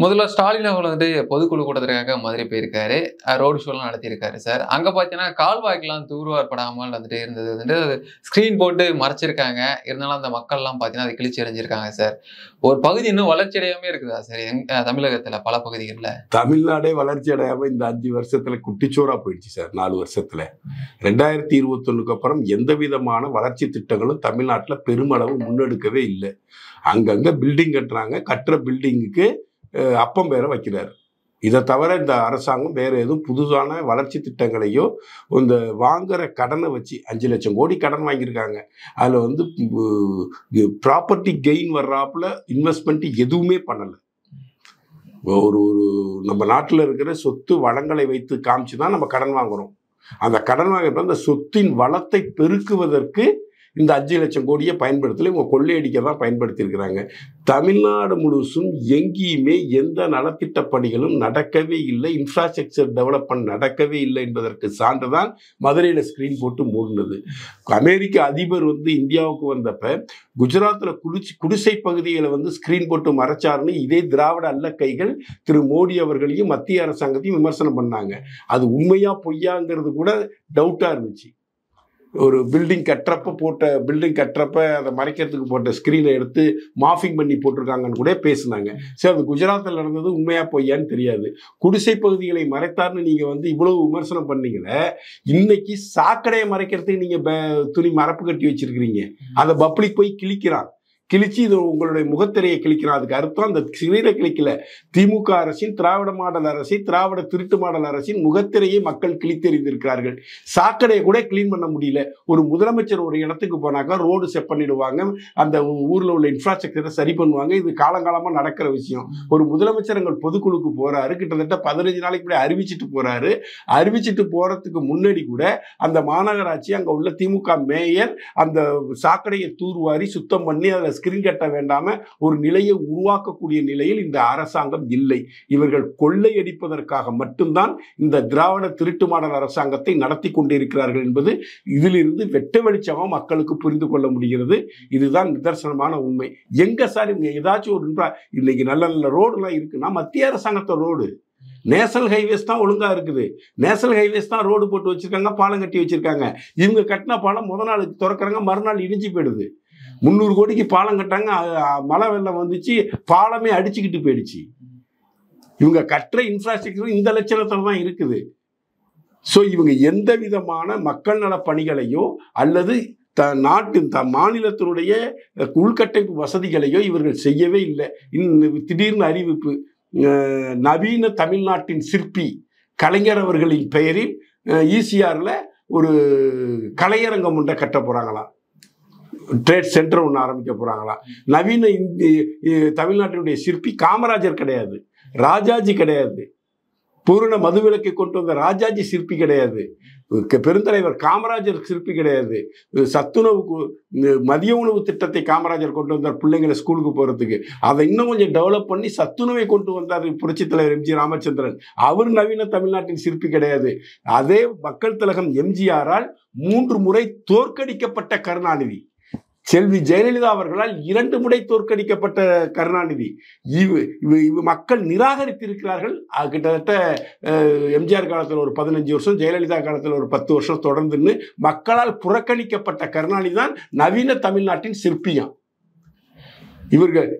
முதல்ல ஸ்டாலின் அவர்கள் பொதுக்குழு கூட்டத்திற்காக மதுரை போயிருக்காரு. ரோடு ஷோலாம் நடத்தியிருக்காரு சார். அங்க பார்த்தீங்கன்னா, கால்வாய்க்கெல்லாம் தூர்வாரப்படாமல் இருந்தது அது ஸ்க்ரீன் போட்டு மறைச்சிருக்காங்க. இருந்தாலும் அந்த மக்கள்லாம் பார்த்தீங்கன்னா, அதை கிழிச்சு எறிஞ்சிருக்காங்க சார். ஒரு பகுதி இன்னும் வளர்ச்சி அடையாம இருக்குதா சார்? தமிழகத்துல பல பகுதிகள்ல. தமிழ்நாடே வளர்ச்சி அடையாம இந்த 5 வருஷத்துல குட்டிச்சோரா போயிடுச்சு சார். 4 வருஷத்துல 2021க்கு அப்புறம் எந்த விதமான வளர்ச்சி திட்டங்களும் தமிழ்நாட்டுல பெருமளவு முன்னெடுக்கவே இல்லை. அங்கங்க பில்டிங் கட்டுறாங்க. கட்டுற பில்டிங்குக்கு அப்பம் பேரை வைக்கிறாரு. இதை தவிர இந்த அரசாங்கம் வேற எதுவும் புதுசான வளர்ச்சி திட்டங்களையோ இந்த வாங்குற கடனை வச்சு 5 லட்சம் கோடி கடன் வாங்கியிருக்காங்க. அதில் ப்ராப்பர்ட்டி கெயின் வர்றாப்புல இன்வெஸ்ட்மெண்ட் எதுவுமே பண்ணலை. ஒரு நம்ம நாட்டில் இருக்கிற சொத்து வளங்களை வைத்து காமிச்சு தான் நம்ம கடன் வாங்குறோம். அந்த கடன் வாங்குறப்ப அந்த சொத்தின் வளத்தை பெருக்குவதற்கு இந்த 5 லட்சம் கோடியை பயன்படுத்தல, இவங்க கொள்ளையடிக்க தான் பயன்படுத்தியிருக்கிறாங்க. தமிழ்நாடு முழுசும் எங்கேயுமே எந்த நலத்திட்ட பணிகளும் நடக்கவே இல்லை. இன்ஃப்ராஸ்ட்ரக்சர் டெவலப்மெண்ட் நடக்கவே இல்லை என்பதற்கு சான்றுதான் மதுரையில் ஸ்கிரீன் போட்டு மூடினது. அமெரிக்க அதிபர் இந்தியாவுக்கு வந்தப்ப குஜராத்தில் குடிசை பகுதிகளை ஸ்கிரீன் போட்டு மறைச்சாருன்னு இதே திராவிட அல்ல கைகள் திரு மோடி அவர்களையும் மத்திய அரசாங்கத்தையும் விமர்சனம் பண்ணாங்க. அது உண்மையா பொய்யாங்கிறது கூட டவுட்டா இருந்துச்சு. ஒரு பில்டிங் கட்டுறப்ப அதை மறைக்கிறதுக்கு போட்ட ஸ்க்ரீனை எடுத்து மாஃபிங் பண்ணி போட்டிருக்காங்கன்னு கூட பேசுனாங்க. சரி, அது குஜராத்தில் நடந்தது உண்மையா பொய்யான்னு தெரியாது. குடிசை பகுதிகளை மறைத்தார்னு நீங்கள் இவ்வளவு விமர்சனம் பண்ணீங்களே, இன்னைக்கு சாக்கடையை மறைக்கிறதுக்கு நீங்கள் துணி மரப்பு கட்டி வச்சிருக்கிறீங்க. அதை பப்ளிக் போய் கிழிச்சு இது உங்களுடைய முகத்திரையை கிழிக்கிறான். அதுக்கு அர்த்தம் அந்த ஸ்கிரீனை கிழிக்கல, திமுக அரசின் திராவிட மாடல் அரசின் திராவிட திருட்டு மாடல் அரசின் முகத்திரையை மக்கள் கிழித்தெறிந்திருக்கிறார்கள். சாக்கடையை கூட கிளீன் பண்ண முடியல. ஒரு முதலமைச்சர் ஒரு இடத்துக்கு போனாக்கா ரோடு செட் பண்ணிடுவாங்க, அந்த ஊரில் உள்ள இன்ஃப்ராஸ்ட்ரக்சரை சரி பண்ணுவாங்க. இது காலங்காலமாக நடக்கிற விஷயம். ஒரு முதலமைச்சர் எங்கள் பொதுக்குழுக்கு போறாரு, கிட்டத்தட்ட 15 நாளைக்கு கூட அறிவிச்சிட்டு போறாரு. அறிவிச்சிட்டு போறதுக்கு முன்னாடி கூட அந்த மாநகராட்சி அங்கே உள்ள திமுக மேயர் அந்த சாக்கடையை தூர்வாரி சுத்தம் பண்ணி அதில் ஸ்கிரீன் கட்ட வேண்டாம ஒரு நிலையை உருவாக்கக்கூடிய நிலையில் இந்த அரசாங்கம் இல்லை. இவர்கள் கொள்ளையடிப்பதற்காக மட்டும்தான் இந்த திராவிட திருட்டு மாடல் அரசாங்கத்தை நடத்தி கொண்டிருக்கிறார்கள் என்பது இதிலிருந்து வெட்ட வெளிச்சமா மக்களுக்கு புரிந்து கொள்ள முடிகிறது. இதுதான் நிதர்சனமான உண்மை. எங்க சார் இவங்க ஏதாச்சும் ஒரு இன்னைக்கு நல்ல நல்ல ரோடுலாம் இருக்குன்னா மத்திய அரசாங்கத்தோட ரோடு, நேஷனல் ஹைவேஸ் தான் ஒழுங்கா இருக்குது. நேஷனல் ஹைவேஸ் தான் ரோடு போட்டு வச்சிருக்காங்க, பாலம் கட்டி வச்சிருக்காங்க. இவங்க கட்டின பாலம் முதல் நாள் திறக்கிறாங்க, மறுநாள் இடிஞ்சு போயிடுது. 300 கோடிக்கு பாலம் கட்டாங்க, மழை வெள்ளம் வந்துச்சு, பாலமே அடிச்சுக்கிட்டு போயிடுச்சு. இவங்க கட்டுற இன்ஃப்ராஸ்ட்ரக்சர் இந்த லட்சணத்தில் தான் இருக்குது. ஸோ இவங்க எந்த விதமான மக்கள் நல பணிகளையோ அல்லது நாட்டின் மாநிலத்தினுடைய உள்கட்டமைப்பு வசதிகளையோ இவர்கள் செய்யவே இல்லை. திடீர்னு அறிவிப்பு, நவீன தமிழ்நாட்டின் சிற்பி கலைஞர் அவர்களின் பெயரில் ஈசிஆரில் ஒரு கலையரங்கம் ஒன்றை கட்ட போகிறாங்களாம். ட்ரேட் சென்டர் ஒன்று ஆரம்பிக்க போகிறாங்களாம். நவீன தமிழ்நாட்டினுடைய சிற்பி காமராஜர் கிடையாது, ராஜாஜி கிடையாது, பூரண மதுவிலக்கை கொண்டு வந்த ராஜாஜி சிற்பி கிடையாது, பெருந்தலைவர் காமராஜர் சிற்பி கிடையாது, சத்துணவு மதிய உணவு திட்டத்தை காமராஜர் கொண்டு வந்தார் பிள்ளைங்களை ஸ்கூலுக்கு போகிறதுக்கு. அதை இன்னும் கொஞ்சம் டெவலப் பண்ணி சத்துணவை கொண்டு வந்தார் புரட்சித் தலைவர் எம்ஜி ராமச்சந்திரன். அவர் நவீன தமிழ்நாட்டின் சிற்பி கிடையாது. அதே மக்கள் திலகம் எம்ஜிஆரால் 3 முறை தோற்கடிக்கப்பட்ட கருணாநிதி, செல்வி ஜெயலலிதா அவர்களால் 2 முறை தோற்கடிக்கப்பட்ட கருணாநிதி, மக்கள் நிராகரித்திருக்கிறார்கள். கிட்டத்தட்ட எம்ஜிஆர் காலத்தில் ஒரு 15 வருஷம், ஜெயலலிதா காலத்தில் ஒரு 10 வருஷம் தொடர்ந்துன்னு மக்களால் புறக்கணிக்கப்பட்ட கருணாநிதி தான் நவீன தமிழ்நாட்டின் சிற்பியாம். இவர்கள்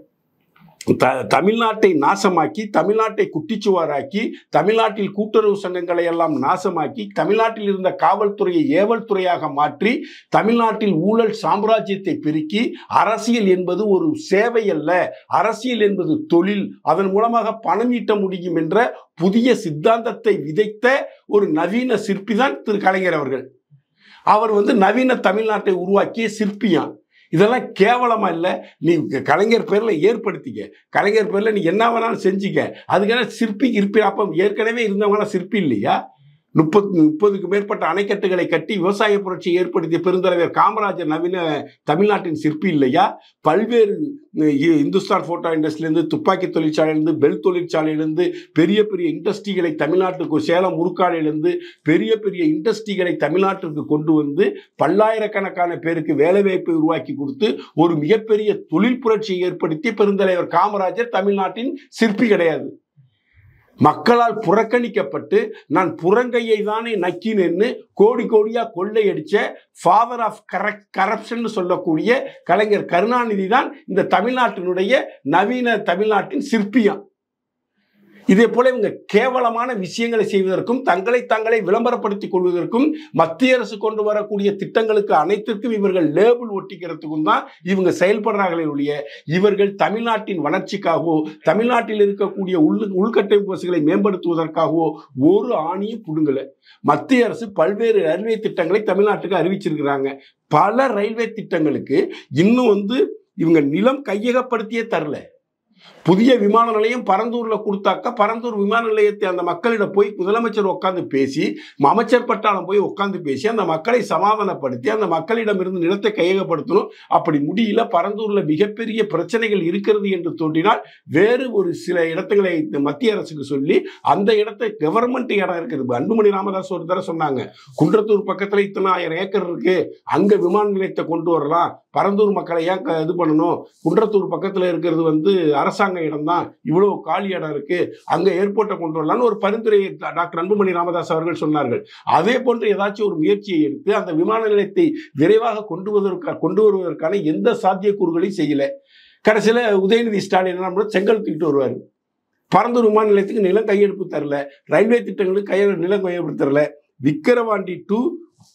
தமிழ்நாட்டை நாசமாக்கி, தமிழ்நாட்டை குட்டிச்சுவாராக்கி, தமிழ்நாட்டில் கூட்டுறவு சங்கங்களை எல்லாம் நாசமாக்கி, தமிழ்நாட்டில் இருந்த காவல்துறையை ஏவல் துறையாக மாற்றி, தமிழ்நாட்டில் ஊழல் சாம்ராஜ்யத்தை பெருக்கி, அரசியல் என்பது ஒரு சேவை அல்ல, அரசியல் என்பது தொழில், அதன் மூலமாக பணம் ஈட்ட முடியும் என்ற புதிய சித்தாந்தத்தை விதைத்த ஒரு நவீன சிற்பி தான் திரு கலைஞர் அவர்கள். அவர் நவீன தமிழ்நாட்டை உருவாக்கிய சிற்பியான். இதெல்லாம் கேவலமா இல்லை? நீ கலைஞர் பேர்ல ஏற்படுத்திக்க, கலைஞர் பேர்ல நீ என்ன வேணாலும் செஞ்சுக்க, அதுக்கான சிற்பி அப்ப ஏற்கனவே இருந்தவங்களாம் சிற்பி இல்லையா? 30க்கு மேற்பட்ட அணைக்கட்டுகளை கட்டி விவசாய புரட்சியை ஏற்படுத்திய பெருந்தலைவர் காமராஜர் நவீன தமிழ்நாட்டின் சிற்பி இல்லையா? பல்வேறு இந்துஸ்தான் போட்டோ இண்டஸ்ட்ரியிலிருந்து, துப்பாக்கி தொழிற்சாலையிலிருந்து, பெல் தொழிற்சாலையிலிருந்து, பெரிய பெரிய இண்டஸ்ட்ரிகளை தமிழ்நாட்டுக்கு, சேலம் உருக்காலையிலிருந்து பெரிய பெரிய இண்டஸ்ட்ரிகளை தமிழ்நாட்டிற்கு கொண்டு வந்து பல்லாயிரக்கணக்கான பேருக்கு வேலைவாய்ப்பை உருவாக்கி கொடுத்து ஒரு மிகப்பெரிய தொழில் புரட்சியை ஏற்படுத்திய பெருந்தலைவர் காமராஜர் தமிழ்நாட்டின் சிற்பி கிடையாது. மக்களால் புறக்கணிக்கப்பட்டு நான் புறங்கையை தானே நக்கினேன்னு கோடி கோடியா கொள்ளையடிச்ச ஃபாதர் ஆஃப் கரப்ஷன் சொல்லக்கூடிய கலைஞர் கருணாநிதி தான் இந்த தமிழ்நாட்டினுடைய நவீன தமிழ்நாட்டின் சிற்பியா. இதே போல இவங்க கேவலமான விஷயங்களை செய்வதற்கும் தங்களை விளம்பரப்படுத்திக் கொள்வதற்கும் மத்திய அரசு கொண்டு வரக்கூடிய திட்டங்களுக்கு அனைத்திற்கும் இவர்கள் லேபிள் ஒட்டிக்கிறதுக்கும் தான் இவங்க செயல்படுறாங்களே ஒழிய இவர்கள் தமிழ்நாட்டின் வளர்ச்சிக்காகவோ தமிழ்நாட்டில் இருக்கக்கூடிய உள்கட்டமைப்பு வசதிகளை மேம்படுத்துவதற்காகவோ ஒரு ஆணியும் புடுங்கல. மத்திய அரசு பல்வேறு ரயில்வே திட்டங்களை தமிழ்நாட்டுக்கு அறிவிச்சிருக்கிறாங்க. பல ரயில்வே திட்டங்களுக்கு இன்னும் இவங்க நிலம் கையகப்படுத்தியே தரல. புதிய விமான நிலையம் பரந்தூர்ல கொடுத்தாக்க பரந்தூர் விமான நிலையத்தை அந்த மக்களிடம் போய் முதலமைச்சர் உட்கார்ந்து பேசி, அமைச்சர் பட்டாளம் போய் உட்கார்ந்து பேசி அந்த மக்களை சமாதானப்படுத்தி அந்த மக்களிடம் இருந்து நிலத்தை கையகப்படுத்தணும். அப்படி முடியல, பரந்தூர்ல மிகப்பெரிய பிரச்சனைகள் இருக்கிறது என்று தோன்றினால் வேறு ஒரு சில இடத்துகளை மத்திய அரசுக்கு சொல்லி அந்த இடத்தை கவர்மெண்ட் இடம் இருக்கிறது. அன்புமணி ராமதாஸ் ஒரு தடவை சொன்னாங்க, குன்றத்தூர் பக்கத்துல இத்தனை 1000 ஏக்கர் இருக்கு, அங்க விமான நிலையத்தை கொண்டு வரலாம், பரந்தூர் மக்களை ஏன் இது பண்ணணும், குன்றத்தூர் பக்கத்துல இருக்கிறது அரசாங்க இடம் தான், இவ்வளவு காலி இடம் இருக்கு, அங்க ஏர்போர்ட்டை கொண்டு வரலாம்னு ஒரு பரிந்துரையை டாக்டர் அன்புமணி ராமதாஸ் அவர்கள் சொன்னார்கள். அதே போன்று ஏதாச்சும் ஒரு முயற்சியை எடுத்து அந்த விமான நிலையத்தை விரைவாக கொண்டு வருவதற்கான எந்த சாத்தியக்கூறுகளையும் செய்யல. கடைசியில உதயநிதி ஸ்டாலின் செங்கல் தூக்கிட்டு வருவாரு. பரந்தூர் விமான நிலையத்துக்கு நிலம் கையெழுப்பு தரல, ரயில்வே திட்டங்களுக்கு நிலம் கையெழுப்பு தரல. விக்கிரவாண்டி டு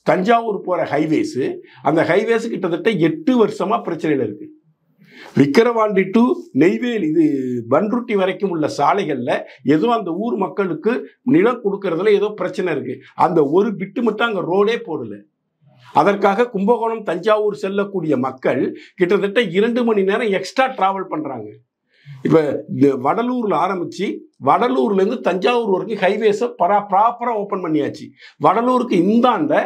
தஞ்சாவூர் போற ஹைவேஸ், அந்த ஹைவேஸ் கிட்டத்தட்ட 8 வருஷமா பிரச்சனையில் இருக்கு. விக்கிரவாண்டி டு நெய்வேலி இது பன்ருட்டி வரைக்கும் உள்ள சாலைகள்ல ஏதோ அந்த ஊர் மக்களுக்கு நிலம் கொடுக்கறதுல ஏதோ பிரச்சனை இருக்கு. அந்த ஒரு பிட்டு மட்டும் அங்க ரோடே போடல. அதற்காக கும்பகோணம் தஞ்சாவூர் செல்லக்கூடிய மக்கள் கிட்டத்தட்ட 2 மணி நேரம் எக்ஸ்ட்ரா டிராவல் பண்றாங்க. இப்ப வடலூர்ல ஆரம்பிச்சு வடலூர்ல இருந்து தஞ்சாவூர் வரைக்கும் ஹைவேஸை ப்ராப்பரா ஓபன் பண்ணியாச்சு. வடலூருக்கு இந்தாண்ட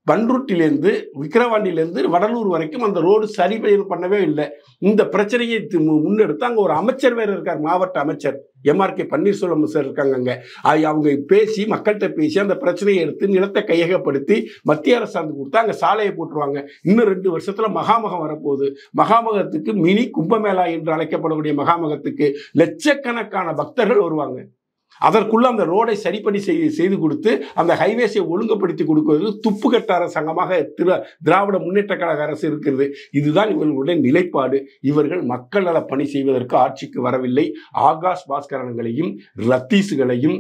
பன்ருட்டிலேருந்து விக்கிரவாண்டியிலேருந்து வடலூர் வரைக்கும் அந்த ரோடு சரி பண்ணவே இல்லை. இந்த பிரச்சனையை முன்னெடுத்து அங்கே ஒரு அமைச்சர் வேறு இருக்கார், மாவட்ட அமைச்சர் MRK பன்னீர்செல்வம் சார் இருக்காங்க. அங்கே அவங்க பேசி மக்கள்கிட்ட பேசி அந்த பிரச்சனையை எடுத்து நிலத்தை கையகப்படுத்தி மத்திய அரசாங்கம் கொடுத்தா அங்கே சாலையை போட்டுருவாங்க. இன்னும் 2 வருஷத்துல மகாமகம் வரப்போகுது. மகாமகத்துக்கு மினி கும்பமேளா என்று அழைக்கப்படக்கூடிய மகாமகத்துக்கு லட்சக்கணக்கான பக்தர்கள் வருவாங்க. அதற்குள்ள அந்த ரோடை சரிப்படி செய்து கொடுத்து அந்த ஹைவேஸை ஒழுங்குபடுத்தி கொடுக்கிறது துப்பு கட்ட அரசாங்கமாக திராவிட முன்னேற்ற கழக அரசு இருக்கிறது. இதுதான் இவர்களுடைய நிலைப்பாடு. இவர்கள் மக்கள் நல பணி செய்வதற்கு ஆட்சிக்கு வரவில்லை. ஆகாஷ் பாஸ்கரன்களையும் ரத்தீஸுகளையும்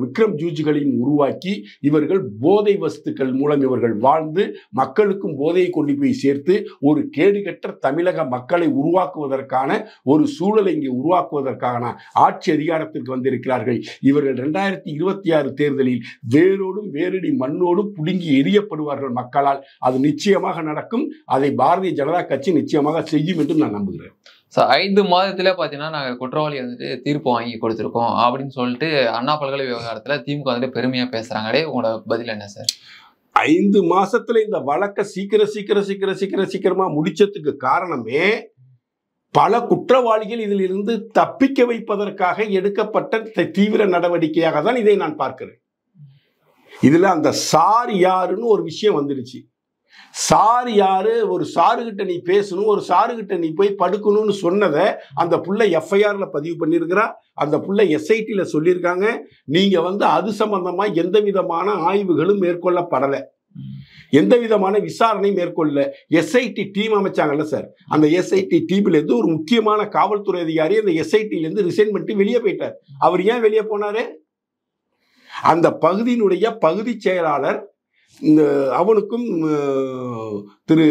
விக்ரம் ஜூஜுகளையும் உருவாக்கி இவர்கள் போதை வஸ்துக்கள் மூலம் இவர்கள் வாழ்ந்து மக்களுக்கும் போதையை கொண்டு போய் சேர்த்து ஒரு கேடுகட்ட தமிழக மக்களை உருவாக்குவதற்கான ஒரு சூழலை இங்கே உருவாக்குவதற்கான ஆட்சி அதிகாரத்திற்கு வந்திருக்கிறார்கள். இவர்கள் 2026 தேர்தலில் வேரோடும் வேரடி மண்ணோடும் புடுங்கி எரியப்படுவார்கள் மக்களால். அது நிச்சயமாக நடக்கும். அதை பாரதிய ஜனதா கட்சி நிச்சயமாக செய்யும் என்று நான் நம்புகிறேன். 5 மாதத்துல பாத்தீங்கன்னா நாங்க குற்றவாளி தீர்ப்பு வாங்கி கொடுத்திருக்கோம் அப்படின்னு சொல்லிட்டு அண்ணா பல்கலை விவகாரத்துல திமுக பெருமையா பேசுறாங்களே, உங்களோட பதில் என்ன சார்? 5 மாசத்துல இந்த வழக்கை சீக்கிரமா முடிச்சதுக்கு காரணமே பல குற்றவாளிகள் இதில் இருந்து தப்பிக்க வைப்பதற்காக எடுக்கப்பட்ட தீவிர நடவடிக்கையாக தான் இதை நான் பார்க்கிறேன். இதுல அந்த சார் யாருன்னு ஒரு விஷயம் வந்துடுச்சு. சார் யாரு, ஒரு சாருகிட்ட நீ பேசணும், ஒரு சாருகிட்ட நீ போய் படுக்கணும்னு சொன்னதை அந்த புள்ள FIRல பதிவு பண்ணியிருக்கிறா. அந்த புள்ள SITல சொல்லியிருக்காங்க. நீங்க அது சம்பந்தமா எந்த விதமான ஆய்வுகளும் மேற்கொள்ளப்படலை, எந்த விதமான விசாரணை மேற்கொள்ள. SIT டீம் அமைச்சாங்கல்ல சார், அந்த SIT டீம்ல இருந்து ஒரு முக்கியமான காவல்துறை அதிகாரி அந்த SITல இருந்து ரிசைன் பண்ணிட்டு வெளியே போயிட்டார். அவர் ஏன் வெளியே போனாரு? அந்த பகுதியினுடைய பகுதி செயலாளர் அவனுக்கும் திரு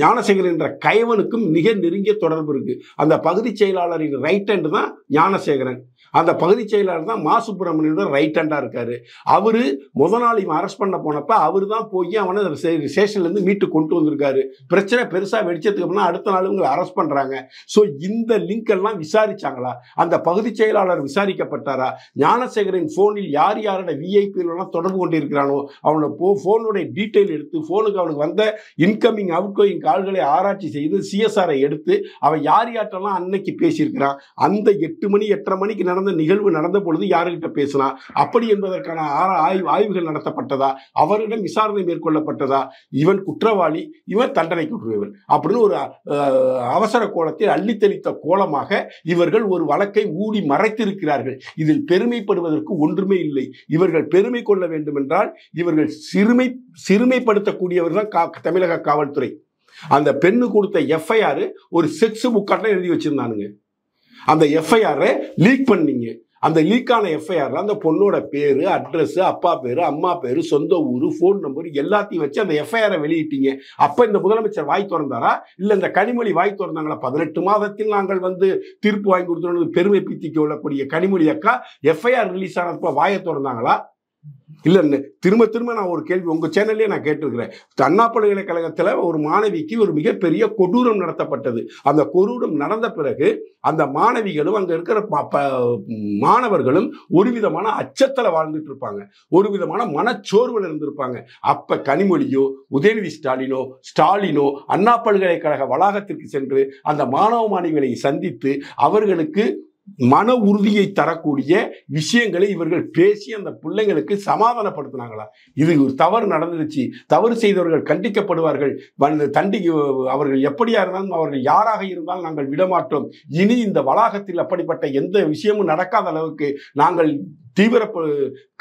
ஞானசேகரன் என்ற கைவனுக்கும் மிக நெருங்கிய தொடர்பு இருக்கு. அந்த பகுதி செயலாளரின் ரைட் ஹேண்ட் தான் ஞானசேகரன். அந்த பகுதி செயலாளர் தான் மா சுப்பிரமணியோட ரைட் ஹேண்டா இருக்காரு. அவரு நாள் இவன் அரெஸ்ட் பண்ண போனப்ப அவரு தான் போய் அவனை ஸ்டேஷன்ல இருந்து மீட்டு கொண்டு வந்திருக்காரு. பிரச்சனை பெருசா வெடிச்சதுக்கு அப்புறம் அடுத்த நாள் இவங்க அரெஸ்ட் பண்றாங்க. சோ இந்த லிங்க் எல்லாம் விசாரிச்சாங்களா? அந்த பகுதி செயலாளர் விசாரிக்கப்பட்டாரா? ஞானசேகரின் போனில் யார் யாரோட விஐபிலாம் தொடர்பு கொண்டிருக்கிறானோ அவனோட போனுடைய டீட்டெயில் எடுத்து போனுக்கு அவனுக்கு வந்த இன்கமிங் அவுட் கோயிங் கால்களை ஆராய்ச்சி செய்து சிஎஸ்ஆரை எடுத்து அவன் யார் யார்ட்டெல்லாம் அன்னைக்கு பேசியிருக்கிறான், அந்த 8 மணி 8:30 மணிக்கு நடந்த நிகழ்வு நடந்த பொழுது யாருக்கிட்ட பேசினான் அப்படி என்பதற்கான ஆய்வுகள் நடத்தப்பட்டதா, அவரிடம் விசாரணை மேற்கொள்ளப்பட்டதா, இவன் குற்றவாளி இவன் தண்டனைக்குரியவன் அப்படின்னு ஒரு அவசர கோலத்தில் அள்ளித்தெளித்த கோலமாக இவர்கள் ஒரு வழக்கை மூடி மறைத்திருக்கிறார்கள். இதில் பெருமைப்படுவதற்கு ஒன்றுமே இல்லை. இவர்கள் பெருமை கொள்ள வேண்டும் என்றால் இவர்கள் சிறுமைப்படுத்தக்கூடியவர் தான் தமிழக காவல்துறை. அந்த பெண்ணு கொடுத்த எஃப்ஐஆர் ஒரு செக்ஸ் புக்காட்டம் எழுதி வச்சிருந்தானுங்க. அந்த எஃப்ஐஆரை லீக் பண்ணீங்க. அந்த லீக்கான எஃப்ஐஆர்ல அந்த பொண்ணோட பேரு, அட்ரஸ், அப்பா பேரு, அம்மா பேரு, சொந்த ஊரு, போன் நம்பர் எல்லாத்தையும் வச்சு அந்த எஃப்ஐஆரை வெளியிட்டீங்க. அப்ப இந்த முதலமைச்சர் வாய் திறந்தாரா? இல்ல இந்த கனிமொழி வாய் திறந்தாங்களா? 18 மாதத்தில் நாங்கள் தீர்ப்பு வாங்கி கொடுத்தோம் பெருமை பீத்திக்க கொள்ளக்கூடிய கனிமொழி அக்கா எஃப்ஐஆர் ரிலீஸ் ஆனப்ப வாயை திறந்தாங்களா? இல்ல திரும்ப திரும்ப நான் ஒரு கேள்வி உங்க சேனல்லே நான் கேட்டிருக்கிறேன். அண்ணா பல்கலைக்கழகத்துல ஒரு மாணவிக்கு ஒரு மிகப்பெரிய கொடூரம் நடத்தப்பட்டது. அந்த கொடூரம் நடந்த பிறகு அந்த மாணவிகளும் அங்க இருக்கிற மாணவர்களும் ஒரு விதமான அச்சத்துல வாழ்ந்துட்டு இருப்பாங்க, ஒரு விதமான மனச்சோர்வில் இருந்திருப்பாங்க. அப்ப கனிமொழியோ உதயநிதி ஸ்டாலினோ அண்ணா பல்கலைக்கழக வளாகத்திற்கு சென்று அந்த மாணவ மாணவிகளை சந்தித்து அவர்களுக்கு மன உறுதியை தரக்கூடிய விஷயங்களை இவர்கள் பேசி அந்த பிள்ளைங்களுக்கு சமாதானப்படுத்தினாங்களா? இது ஒரு தவறு நடந்துருச்சு, தவறு செய்தவர்கள் கண்டிக்கப்படுவார்கள், அவர்கள் எப்படியா இருந்தாலும் அவர்கள் யாராக இருந்தாலும் நாங்கள் விடமாட்டோம், இனி இந்த வளாகத்தில் அப்படிப்பட்ட எந்த விஷயமும் நடக்காத அளவுக்கு நாங்கள்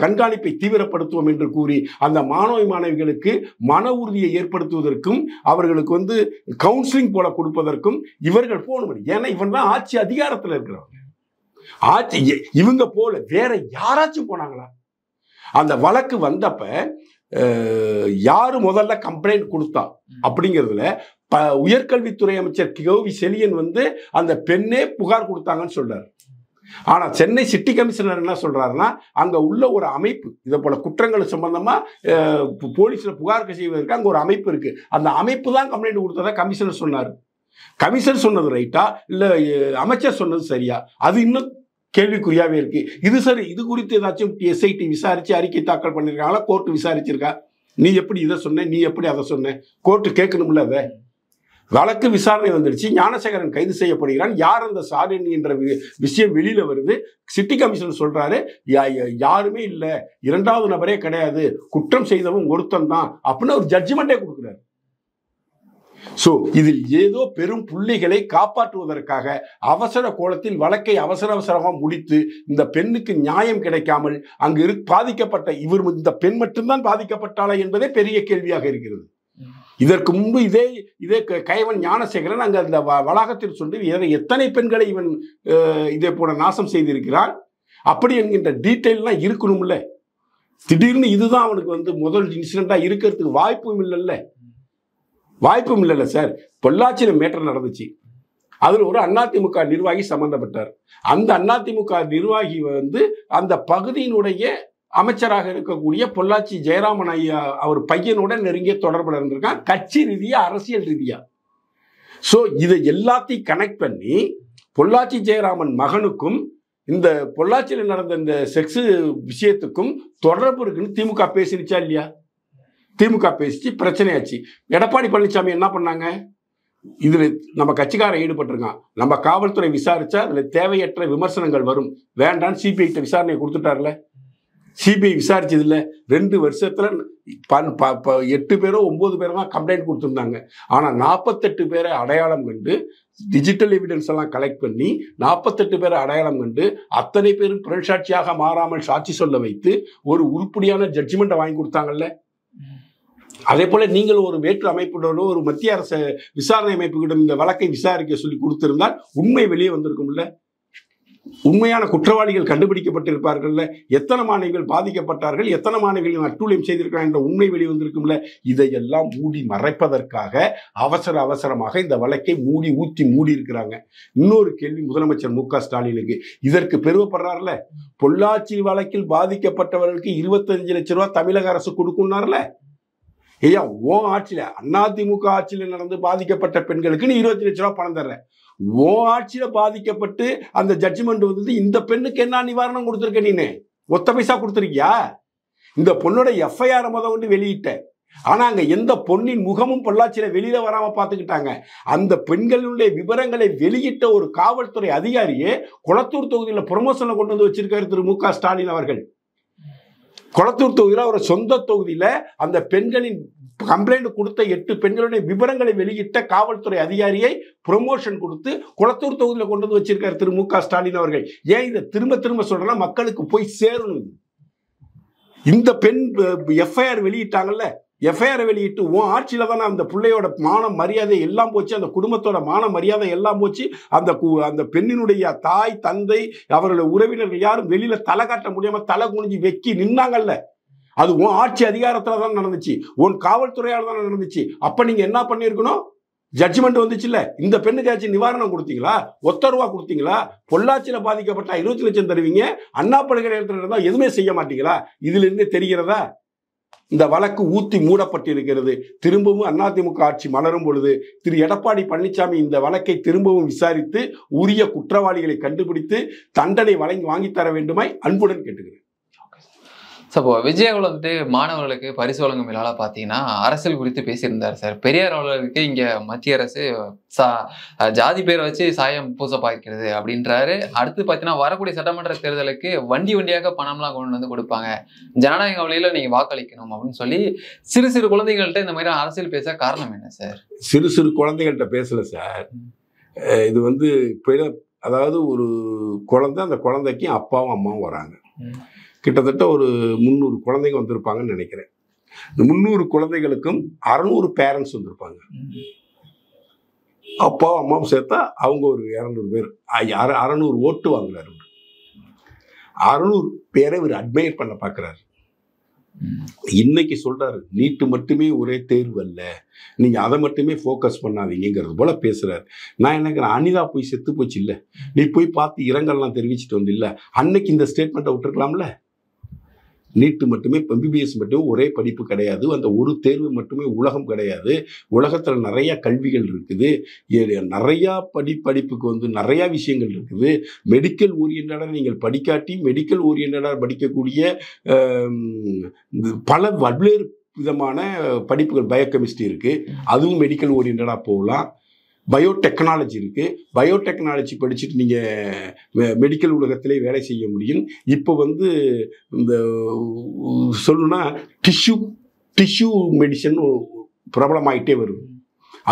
கண்காணிப்பை தீவிரப்படுத்துவோம் என்று கூறி அந்த மாணவிகளுக்கு மன உறுதியை ஏற்படுத்துவதற்கும் அவர்களுக்கு கவுன்சிலிங் போல கொடுப்பதற்கும் இவர்கள் போகணும். ஏன்னா இவன் தான் ஆட்சி அதிகாரத்தில் இருக்கிறவங்க. ஆட்சி இவங்க போல வேற யாராச்சும் போனாங்களா? அந்த வழக்கு வந்தப்ப யாரு முதல்ல கம்ப்ளைண்ட் கொடுத்தா அப்படிங்கிறதுல உயர்கல்வித்துறை அமைச்சர் கோவி செழியன் அந்த பெண்ணே புகார் கொடுத்தாங்கன்னு சொல்றாரு. ஆனா சென்னை சிட்டி கமிஷனர் என்ன சொல்றாருன்னா அங்க உள்ள ஒரு அமைப்பு இதை போல குற்றங்கள் சம்பந்தமா போலீஸ்ல புகார் செய்வதற்கு அங்க ஒரு அமைப்பு இருக்கு. அந்த அமைப்பு தான் கம்ப்ளைண்ட் கொடுத்ததா கமிஷனர் சொன்னாரு. கமிஷனர் சொன்னது ரைட்டா இல்ல அமைச்சர் சொன்னது சரியா? அது இன்னும் கேள்விக்குறியாவே இருக்கு. இது சரி, இது குறித்து ஏதாச்சும் எஸ்ஐடி விசாரிச்சு அறிக்கை தாக்கல் பண்ணிருக்காங்களா? கோர்ட்டு விசாரிச்சிருக்கா? நீ எப்படி இதை சொன்ன, நீ எப்படி அதை சொன்ன? கோர்ட்டு கேட்கணும்ல. அதை வழக்கு விசாரணை வந்துடுச்சு, ஞானசேகரன் கைது செய்யப்படுகிறான். யார் அந்த சாரணி என்ற விஷயம் வெளியில வருது. சிட்டி கமிஷனர் சொல்றாரு யாருமே இல்லை, 2வது நபரே கிடையாது, குற்றம் செய்தவன் ஒருத்தன் தான் அப்படின்னு ஒரு ஜட்ஜ்மெண்டே கொடுக்குறாரு. சோ இதில் ஏதோ பெரும் புள்ளிகளை காப்பாற்றுவதற்காக அவசர கோலத்தில் வழக்கை அவசரமாக முடித்து இந்த பெண்ணுக்கு நியாயம் கிடைக்காமல் அங்கு பாதிக்கப்பட்ட இந்த பெண் மட்டும்தான் பாதிக்கப்பட்டாளா என்பதே பெரிய கேள்வியாக இருக்கிறது. இதற்கு முன்பு இதே கைவன் ஞானசேகரன் அங்க அந்த வளாகத்தில் சொல்லி எத்தனை பெண்களை இவன் இதே போல நாசம் செய்திருக்கிறான் அப்படி என்கின்ற டீட்டெயில்லாம் இருக்கணும்ல. திடீர்னு இதுதான் அவனுக்கு முதல் இன்சிடென்டா இருக்கிறதுக்கு வாய்ப்பும் இல்லைல்ல சார். பொள்ளாச்சியில மேட்டர் நடந்துச்சு, அதுல ஒரு அதிமுக நிர்வாகி சம்பந்தப்பட்டார். அந்த அதிமுக நிர்வாகி அந்த பகுதியினுடைய அமைச்சராக இருக்கக்கூடிய பொள்ளாச்சி ஜெயராமன் ஐயா அவர் பையனோட நெருங்கிய தொடர்புல இருந்திருக்கான், கட்சி ரீதியா அரசியல் ரீதியா. சோ இதை எல்லாத்தையும் கனெக்ட் பண்ணி பொள்ளாச்சி ஜெயராமன் மகனுக்கும் இந்த பொள்ளாச்சியில் நடந்த இந்த செக்ஸ் விஷயத்துக்கும் தொடர்பு இருக்குன்னு திமுக பேசினுச்சா இல்லையா? திமுக பேசிச்சு, பிரச்சனையாச்சு. எடப்பாடி பழனிசாமி என்ன பண்ணாங்க? இதுல நம்ம கட்சிக்காரன் ஈடுபட்டிருக்கான், நம்ம காவல்துறை விசாரிச்சா அதுல தேவையற்ற விமர்சனங்கள் வரும், வேண்டான்னு சிபிஐ விசாரணை கொடுத்துட்டார்ல. சிபிஐ விசாரிச்சது இல்ல. 2 வருஷத்துல 8 பேரோ 9 பேரோ தான் கம்ப்ளைண்ட் கொடுத்துருந்தாங்க. ஆனா 48 பேரை அடையாளம் கண்டு டிஜிட்டல் எவிடன்ஸ் எல்லாம் கலெக்ட் பண்ணி 48 பேரை அடையாளம் கண்டு அத்தனை பேரும் புரட்சாட்சியாக மாறாமல் சாட்சி சொல்ல வைத்து ஒரு உருப்படியான ஜட்ஜ்மெண்ட்டை வாங்கி கொடுத்தாங்கல்ல. அதே போல நீங்கள் ஒரு வேற்று அமைப்புடனோ ஒரு மத்திய அரசு விசாரணை அமைப்புகளிடம் இந்த வழக்கை விசாரிக்க சொல்லி கொடுத்திருந்தால் உண்மை வெளியே வந்திருக்கும்ல. உண்மையான குற்றவாளிகள் கண்டுபிடிக்கப்பட்டிருப்பார்கள்ல, எத்தனை மாணவிகள் பாதிக்கப்பட்டார்கள், எத்தனை மாணவிகள் அட்டூழியம் செய்திருக்கிறாங்க என்ற உண்மை வெளிவந்திருக்கும்ல. இதையெல்லாம் மூடி மறைப்பதற்காக அவசரமாக இந்த வழக்கை மூடி இருக்கிறாங்க. இன்னொரு கேள்வி முதலமைச்சர் மு.க. ஸ்டாலினுக்கு, இதற்கு பெருமைப்படுறாருல, பொள்ளாச்சி வழக்கில் பாதிக்கப்பட்டவர்களுக்கு 25 லட்சம் ரூபாய் தமிழக அரசு கொடுக்கும்னார்ல. ஐயா, ஓ ஆட்சியில அதிமுக ஆட்சியில நடந்து பாதிக்கப்பட்ட பெண்களுக்கு நீ 20 லட்சம் ரூபாய் பணம் தர்ற. ஓ ஆட்சியில பாதிக்கப்பட்டு அந்த ஜட்ஜ்மெண்ட் வந்து இந்த பெண்ணுக்கு என்ன நிவாரணம் கொடுத்துருக்க? நீனு ஒத்த பைசா கொடுத்துருக்கியா? இந்த பொண்ணோட எஃப்ஐஆர் கொண்டு வெளியிட்ட. ஆனா அங்க எந்த பொண்ணின் முகமும் பொள்ளாச்சியில வெளியில வராம பாத்துக்கிட்டாங்க. அந்த பெண்களுடைய விவரங்களை வெளியிட்ட ஒரு காவல்துறை அதிகாரியே கொளத்தூர் தொகுதியில ப்ரமோஷன்ல கொண்டு வந்து வச்சிருக்காரு திரு மு.க. ஸ்டாலின் அவர்கள். கொளத்தூர் தொகுதியில் அவர் சொந்த தொகுதியில அந்த பெண்களின் கம்ப்ளைண்ட் கொடுத்த 8 பெண்களுடைய விவரங்களை வெளியிட்ட காவல்துறை அதிகாரியை ப்ரொமோஷன் கொடுத்து கொளத்தூர் தொகுதியில் கொண்டு வந்து வச்சிருக்காரு திரு மு.க. ஸ்டாலின் அவர்கள். ஏன் இதை திரும்ப சொல்றேன்னா, மக்களுக்கு போய் சேரணும். இந்த பெண் எஃப்ஐஆர் வெளியிட்டாங்கல்ல, எஃப்ஐஆர் வெளியிட்டு உன் ஆட்சியில தானே அந்த பிள்ளையோட மான மரியாதை எல்லாம் போச்சு, அந்த குடும்பத்தோட மான மரியாதை எல்லாம் போச்சு. அந்த பெண்ணினுடைய தாய் தந்தை அவர்களுடைய உறவினர்கள் யாரும் வெளியில தலை காட்ட முடியாம தலை குனிஞ்சு வெக்கி நின்னாங்கல்ல. அது உன் ஆட்சி அதிகாரத்துல தான் நடந்துச்சு, உன் காவல்துறையால தான் நடந்துச்சு. அப்ப நீங்க என்ன பண்ணிருக்கணும்? ஜட்ஜ்மெண்ட் வந்துச்சுல்ல, இந்த பெண்ணுக்காச்சும் நிவாரணம் கொடுத்தீங்களா? ஒத்த ரூபா கொடுத்தீங்களா? பொள்ளாச்சியில பாதிக்கப்பட்ட 20 லட்சம் தருவீங்க, அண்ணா பல்கலைக்கழகத்தில் இருந்தா எதுவுமே செய்ய மாட்டீங்களா? இதுல இருந்து தெரிகிறதா? இந்த வழக்கு ஊத்தி மூடப்பட்டிருக்கிறது. திரும்பவும் அதிமுக ஆட்சி மலரும் பொழுது திரு எடப்பாடி பழனிசாமி இந்த வழக்கை திரும்பவும் விசாரித்து உரிய குற்றவாளிகளை கண்டுபிடித்து தண்டனை வாங்கி தர வேண்டுமாய் அன்புடன் கேட்டுக்கிறேன். இப்போ விஜய் வந்துட்டு மாணவர்களுக்கு பரிசு வழங்கும் விழாவில் பார்த்தீங்கன்னா அரசியல் குறித்து பேசியிருந்தார் சார். பெரியார் அவர்களுக்கு இங்கே மத்திய அரசு ஜாதி பேரை வச்சு சாயம் பூச பார்க்கிறது அப்படின்றாரு. அடுத்து பார்த்தீங்கன்னா வரக்கூடிய சட்டமன்ற தேர்தலுக்கு வண்டியாக பணம்லாம் கொண்டு வந்து கொடுப்பாங்க, ஜனநாயக வழியில் நீங்கள் வாக்களிக்கணும் அப்படின்னு சொல்லி சிறு குழந்தைகள்கிட்ட இந்த மாதிரி அரசியல் பேச காரணம் என்ன சார்? சிறு குழந்தைகள்கிட்ட பேசல சார். இது வந்து அதாவது ஒரு குழந்தை, அந்த குழந்தைக்கு அப்பாவும் அம்மாவும் வராங்க. கிட்டத்தட்ட ஒரு 300 குழந்தைங்க வந்திருப்பாங்கன்னு நினைக்கிறேன். இந்த 300 குழந்தைகளுக்கும் 600 பேரண்ட்ஸ் வந்திருப்பாங்க. அப்பாவும் அம்மாவும் சேர்த்தா அவங்க ஒரு 200 பேர், 600 ஓட்டு வாங்குறாரு. 600 பேரை இவர் அட்மையர் பண்ண பார்க்கிறாரு. இன்னைக்கு சொல்றாரு, நீட்டு மட்டுமே ஒரே தேர்வு அல்ல, நீங்க அதை மட்டுமே போக்கஸ் பண்ணாதீங்கிறது போல பேசுறாரு. நான் என்ன, அனிதா போய் செத்து போச்சு இல்ல, நீ போய் பார்த்து இரங்கல்லாம் தெரிவிச்சுட்டு வந்து இல்ல, அன்னைக்கு இந்த ஸ்டேட்மெண்ட்டை விட்டுருக்கலாம்ல. நீட்டு மட்டுமே, எம்பிபிஎஸ் மட்டுமே ஒரே படிப்பு கிடையாது, அந்த ஒரு தேர்வு மட்டுமே உலகம் கிடையாது. உலகத்தில் நிறைய கல்விகள் இருக்குது, நிறையா படிப்புக்கு வந்து நிறையா விஷயங்கள் இருக்குது. மெடிக்கல் ஓரியன்டாக நீங்கள் படிக்காட்டி மெடிக்கல் ஓரியன்டாக படிக்கக்கூடிய பல பல்வேறு விதமான படிப்புகள், பயோகெமிஸ்ட்ரி இருக்குது, அதுவும் மெடிக்கல் ஓரியன்டாக போகலாம். பயோடெக்னாலஜி இருக்குது, பயோடெக்னாலஜி படிச்சுட்டு நீங்கள் மெடிக்கல் உலகத்திலே வேலை செய்ய முடியும். இப்போ வந்து இந்த சொல்லணும்னா டிஷ்யூ மெடிசன் பிரபலமாயிட்டே வருது,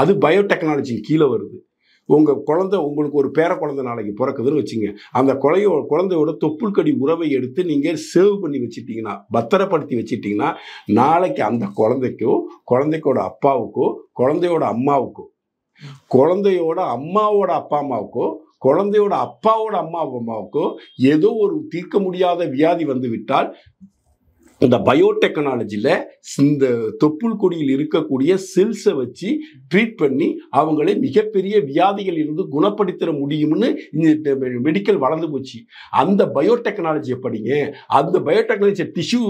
அது பயோடெக்னாலஜி கீழே வருது. உங்களுக்கு ஒரு பேர குழந்தை நாளைக்கு பிறக்குதுன்னு வச்சுங்க, அந்த குழந்தையோட தொப்புள்கடி உறவை எடுத்து நீங்கள் சேவ் பண்ணி வச்சுட்டிங்கன்னா, பத்திரப்படுத்தி வச்சுட்டிங்கன்னா, நாளைக்கு அந்த குழந்தைக்கோட அப்பாவுக்கோ குழந்தையோட அம்மாவுக்கோ, குழந்தையோட அம்மாவோட அப்பா அம்மாவுக்கோ, குழந்தையோட அப்பாவோட அம்மாவுக்கோ ஏதோ ஒரு தீர்க்க முடியாத வியாதி வந்து விட்டால், இந்த பயோடெக்னாலஜியில் இந்த தொப்புள் கொடியில் இருக்கக்கூடிய செல்ஸை வச்சு ட்ரீட் பண்ணி அவங்களை மிகப்பெரிய வியாதிகள் இருந்து குணப்படுத்த முடியும்னு இந்த மெடிக்கல் வளர்ந்து போச்சு. அந்த பயோடெக்னாலஜியை படிங்க, அந்த பயோடெக்னாலஜி டிஷ்யூ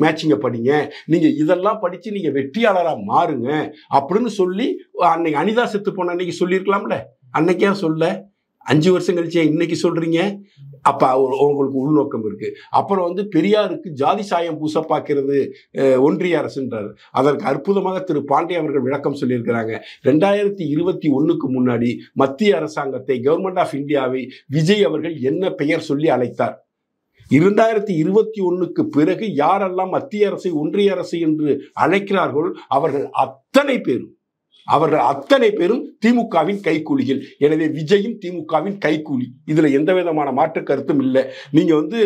மேட்சிங்கை படிங்க, நீங்கள் இதெல்லாம் படித்து நீங்கள் வெற்றியாளராக மாறுங்க அப்படின்னு சொல்லி அன்னைக்கு அனிதா செத்து போன அன்னைக்கு சொல்லியிருக்கலாம்ல. அன்னைக்கே சொல்ல, 5 வருஷம் கழிச்சு இன்னைக்கு சொல்றீங்க. அப்ப உங்களுக்கு உள்நோக்கம் இருக்கு. அப்புறம் வந்து பெரியாருக்கு ஜாதி சாயம் பூச பார்க்கிறது ஒன்றிய அரசுன்றார். அதற்கு அற்புதமாக திரு பாண்டிய அவர்கள் விளக்கம் சொல்லியிருக்கிறாங்க. 2021க்கு முன்னாடி மத்திய அரசாங்கத்தை, கவர்மெண்ட் ஆஃப் இந்தியாவை விஜய் அவர்கள் என்ன பெயர் சொல்லி அழைத்தார்? 2021க்கு பிறகு யாரெல்லாம் மத்திய அரசை ஒன்றிய அரசு என்று அழைக்கிறார்கள் அவர்கள் அத்தனை பேரும் திமுகவின் கைக்கூலிகள். எனவே விஜயும் திமுகவின் கைக்கூலி, இதுல எந்த விதமான மாற்று கருத்தும் இல்லை. நீங்க வந்து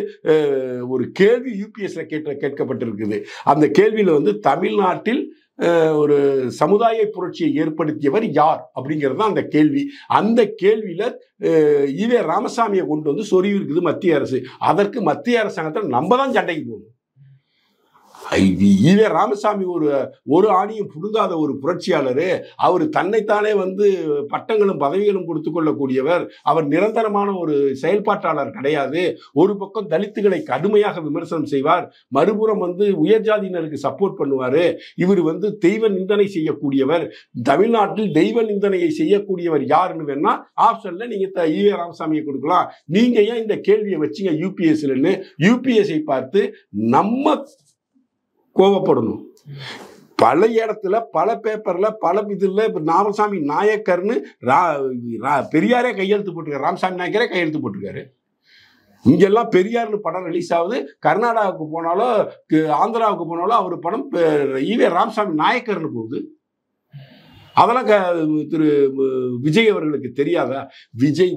ஒரு கேள்வி யூபிஎஸ்ல கேட்கப்பட்டிருக்குது. அந்த கேள்வியில வந்து தமிழ்நாட்டில் ஒரு சமுதாய புரட்சியை ஏற்படுத்தியவர் யார் அப்படிங்கிறது தான் அந்த கேள்வி. அந்த கேள்வியில ஈவே ராமசாமியை கொண்டு வந்து சொருவி இருக்குது மத்திய அரசு. அதற்கு மத்திய அரசாங்கத்தில் நம்ம தான் சண்டைக்கு போகணும். ஈவே ராமசாமி ஒரு ஆணியும் புடுங்காத ஒரு புரட்சியாளர். அவர் தன்னைத்தானே வந்து பட்டங்களும் பதவிகளும் கொடுத்து கொள்ளக்கூடியவர். அவர் நிரந்தரமான ஒரு செயல்பாட்டாளர் கிடையாது. ஒரு பக்கம் தலித்துகளை கடுமையாக விமர்சனம் செய்வார், மறுபுறம் வந்து உயர் ஜாதியினருக்கு சப்போர்ட் பண்ணுவார். இவர் வந்து தெய்வ நிந்தனை செய்யக்கூடியவர். தமிழ்நாட்டில் தெய்வ நிந்தனையை செய்யக்கூடியவர் யாருன்னு வேணா ஆப்ஷன்ல நீங்க ஈவே ராமசாமியை கொடுக்கலாம். நீங்க ஏன் இந்த கேள்வியை வச்சீங்க யூபிஎஸ்ன்னு யூபிஎஸ்ஐ பார்த்து நம்ம கோவப்படணும். பல இடத்துல பல பேப்பர்ல பல இதுல ராமசாமி நாயக்கர்னு பெரியாரே கையெழுத்து போட்டிருக்காரு. ராமசாமி நாயக்கரே கையெழுத்து போட்டிருக்காரு. இங்கெல்லாம் பெரியார்னு படம் ரிலீஸ் ஆகுது. கர்நாடகாவுக்கு போனாலும் ஆந்திராவுக்கு போனாலும் அவர் படம் ஈவே ராமசாமி நாயக்கர்னு போகுது. அதெல்லாம் திரு விஜய் அவர்களுக்கு தெரியாதா? விஜய்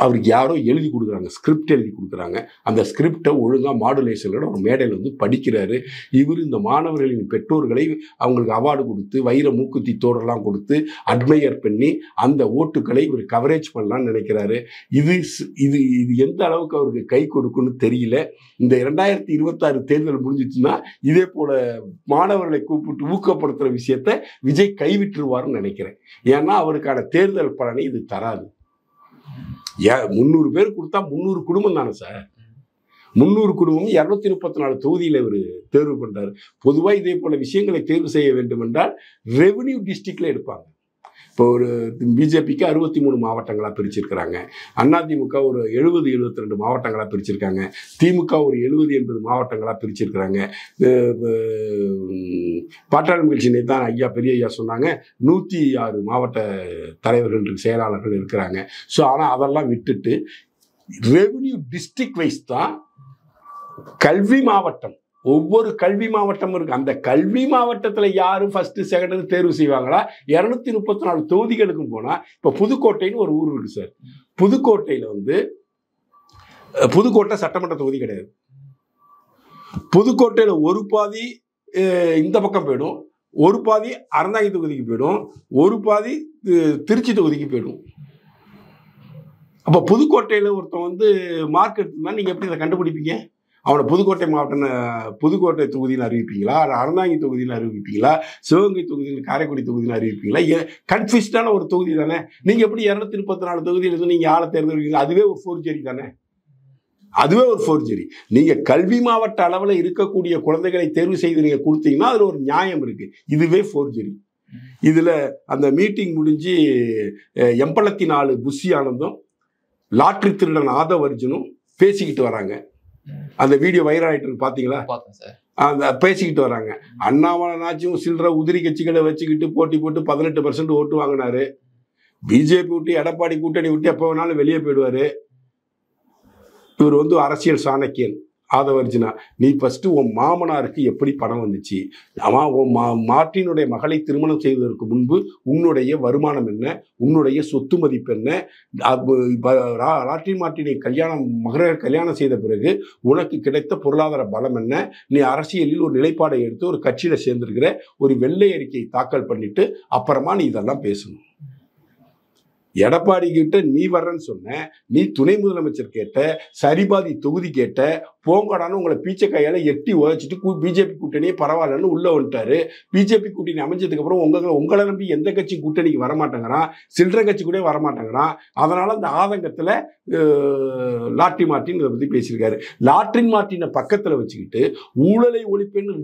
அவருக்கு யாரோ எழுதி கொடுக்குறாங்க, ஸ்கிரிப்ட் எழுதி கொடுக்குறாங்க. அந்த ஸ்கிரிப்டை ஒழுங்காக மாடுலேஷனோட ஒரு மேடையில் வந்து படிக்கிறாரு. இவர் இந்த மாணவர்களின் பெற்றோர்களை அவங்களுக்கு அவார்டு கொடுத்து வைர மூக்குத்தி தோடெல்லாம் கொடுத்து அட்மையர் பண்ணி அந்த ஓட்டுக்களை இவர் கவரேஜ் பண்ணலான்னு நினைக்கிறாரு. இது இது இது எந்த அளவுக்கு அவருக்கு கை கொடுக்குன்னு தெரியல. இந்த 2026 தேர்தல் முடிஞ்சிச்சுன்னா இதே போல மாணவர்களை கூப்பிட்டு ஊக்கப்படுத்துகிற விஷயத்த விஜய் கைவிட்டுருவார்னு நினைக்கிறேன். ஏன்னா அவருக்கான தேர்தல் பலனை இது தராது. 300 பேர் கொடுத்தா 300 குடும்பம் தானே சார். 300 குடும்பம் 234 தொகுதியில் இவர் தேர்வு பண்றாரு. பொதுவாக இதே போல விஷயங்களை தேர்வு செய்ய வேண்டும் என்றால் ரெவென்யூ டிஸ்ட்ரிக்ட்ல எடுப்பாங்க. இப்போ ஒரு பிஜேபிக்கு 63 மாவட்டங்களாக பிரிச்சிருக்கிறாங்க. அதிமுக ஒரு 70-72 மாவட்டங்களாக பிரிச்சிருக்காங்க. திமுக ஒரு 70-80 மாவட்டங்களாக பிரிச்சிருக்கிறாங்க. பாட்டாளி கட்சி தான் ஐயா பெரிய ஐயா சொன்னாங்க 106 மாவட்ட தலைவர்கள் செயலாளர்கள் இருக்கிறாங்க. ஸோ ஆனால் அதெல்லாம் விட்டுட்டு ரெவென்யூ டிஸ்ட்ரிக்ட் வைஸ் தான் கல்வி மாவட்டம், ஒவ்வொரு கல்வி மாவட்டமும் இருக்கு. அந்த கல்வி மாவட்டத்தில் யாரும் ஃபர்ஸ்ட் செகண்ட் தேர்வு செய்வாங்களா? 234 தொகுதிகளுக்கும் போனா இப்போ புதுக்கோட்டைன்னு ஒரு ஊர் இருக்கு சார். புதுக்கோட்டையில வந்து புதுக்கோட்டை சட்டமன்ற தொகுதி கிடையாது. புதுக்கோட்டையில ஒரு பாதி இந்த பக்கம் போயிடும், ஒரு பாதி அறந்தாங்கி தொகுதிக்கு போயிடும், ஒரு பாதி திருச்சி தொகுதிக்கு போயிடும். அப்போ புதுக்கோட்டையில ஒருத்தன் வந்து மார்க் எடுத்துனா நீங்க எப்படி இதை கண்டுபிடிப்பீங்க? அவனை புதுக்கோட்டை மாவட்டம் புதுக்கோட்டை தொகுதியில் அறிவிப்பீங்களா, அறந்தாங்கி தொகுதியில் அறிவிப்பீங்களா, சிவகங்கை தொகுதியில் காரைக்குடி தொகுதியில் அறிவிப்பீங்களா? கன்ஃபியூஸ்டான ஒரு தொகுதி தானே. நீங்க எப்படி 234 தொகுதியில் இருந்து நீங்க ஆளை தேர்ந்தெடுப்பீங்க? அதுவே ஒரு ஃபோர்ஜரி தானே. அதுவே ஒரு ஃபோர்ஜரி. நீங்க கல்வி மாவட்ட அளவில் இருக்கக்கூடிய குழந்தைகளை தேர்வு செய்து நீங்க கொடுத்தீங்கன்னா அதுல ஒரு நியாயம் இருக்கு. இதுவே ஃபோர்ஜரி. இதுல அந்த மீட்டிங் முடிஞ்சு எம்பளத்தி 4 புஷி ஆனந்தும் லாட்ரி திருடன் ஆதவர்ஜனும் பேசிக்கிட்டு வராங்க. அந்த வீடியோ வைரல் ஆயிட்டு இருக்கு, பாத்தீங்களா? அந்த பேசிக்கிட்டு வராங்க. அண்ணாமலைனாச்சும் சில்லற உதிரி கட்சிகளை வச்சுக்கிட்டு போட்டி போட்டு 18% ஓட்டு வாங்கினாரு. பிஜேபி விட்டு எடப்பாடி கூட்டணி விட்டு எப்போ வேணாலும் வெளியே போயிடுவாரு. இவர் வந்து அரசியல் சாணக்கியன். ஆதவர்ஜினா, நீ ஃபர்ஸ்ட் உன் மாமனாருக்கு எப்படி பணம் வந்துச்சு? அவன் உன் மார்ட்டினுடைய மகளை திருமணம் செய்வதற்கு முன்பு உன்னுடைய வருமானம் என்ன, உன்னுடைய சொத்து மதிப்பு என்ன? லாட்ரி மார்ட்டினை கல்யாணம் செய்த பிறகு உனக்கு கிடைத்த பொருளாதார பலம் என்ன? நீ அரசியலில் ஒரு நிலைப்பாடை எடுத்து ஒரு கட்சியில சேர்ந்திருக்கிற, ஒரு வெள்ளை அறிக்கையை தாக்கல் பண்ணிட்டு அப்புறமா நீ இதெல்லாம் பேசணும். எடப்பாடி கிட்ட நீ வர்றன்னு சொன்ன, நீ துணை முதலமைச்சர் கேட்ட, சரிபாதி தொகுதி கேட்ட, போங்கடான்னு உங்களை பீச்சக்காயால எட்டி உழைச்சிட்டு பிஜேபி கூட்டணியே பரவாயில்லன்னு உள்ள வந்துட்டாரு. பிஜேபி கூட்டணி அமைஞ்சதுக்கு அப்புறம் உங்களை நம்பி எந்த கட்சி கூட்டணிக்கு வரமாட்டேங்கிறான், சில்லறை கட்சி கூட வரமாட்டேங்கிறான். அதனால அந்த ஆதங்கத்துல லாட்ரி மார்ட்டின் இதை பத்தி பேசியிருக்காரு. லாட்ரி மார்ட்டினை பக்கத்துல வச்சுக்கிட்டு ஊழலை ஒழிப்பேன்னு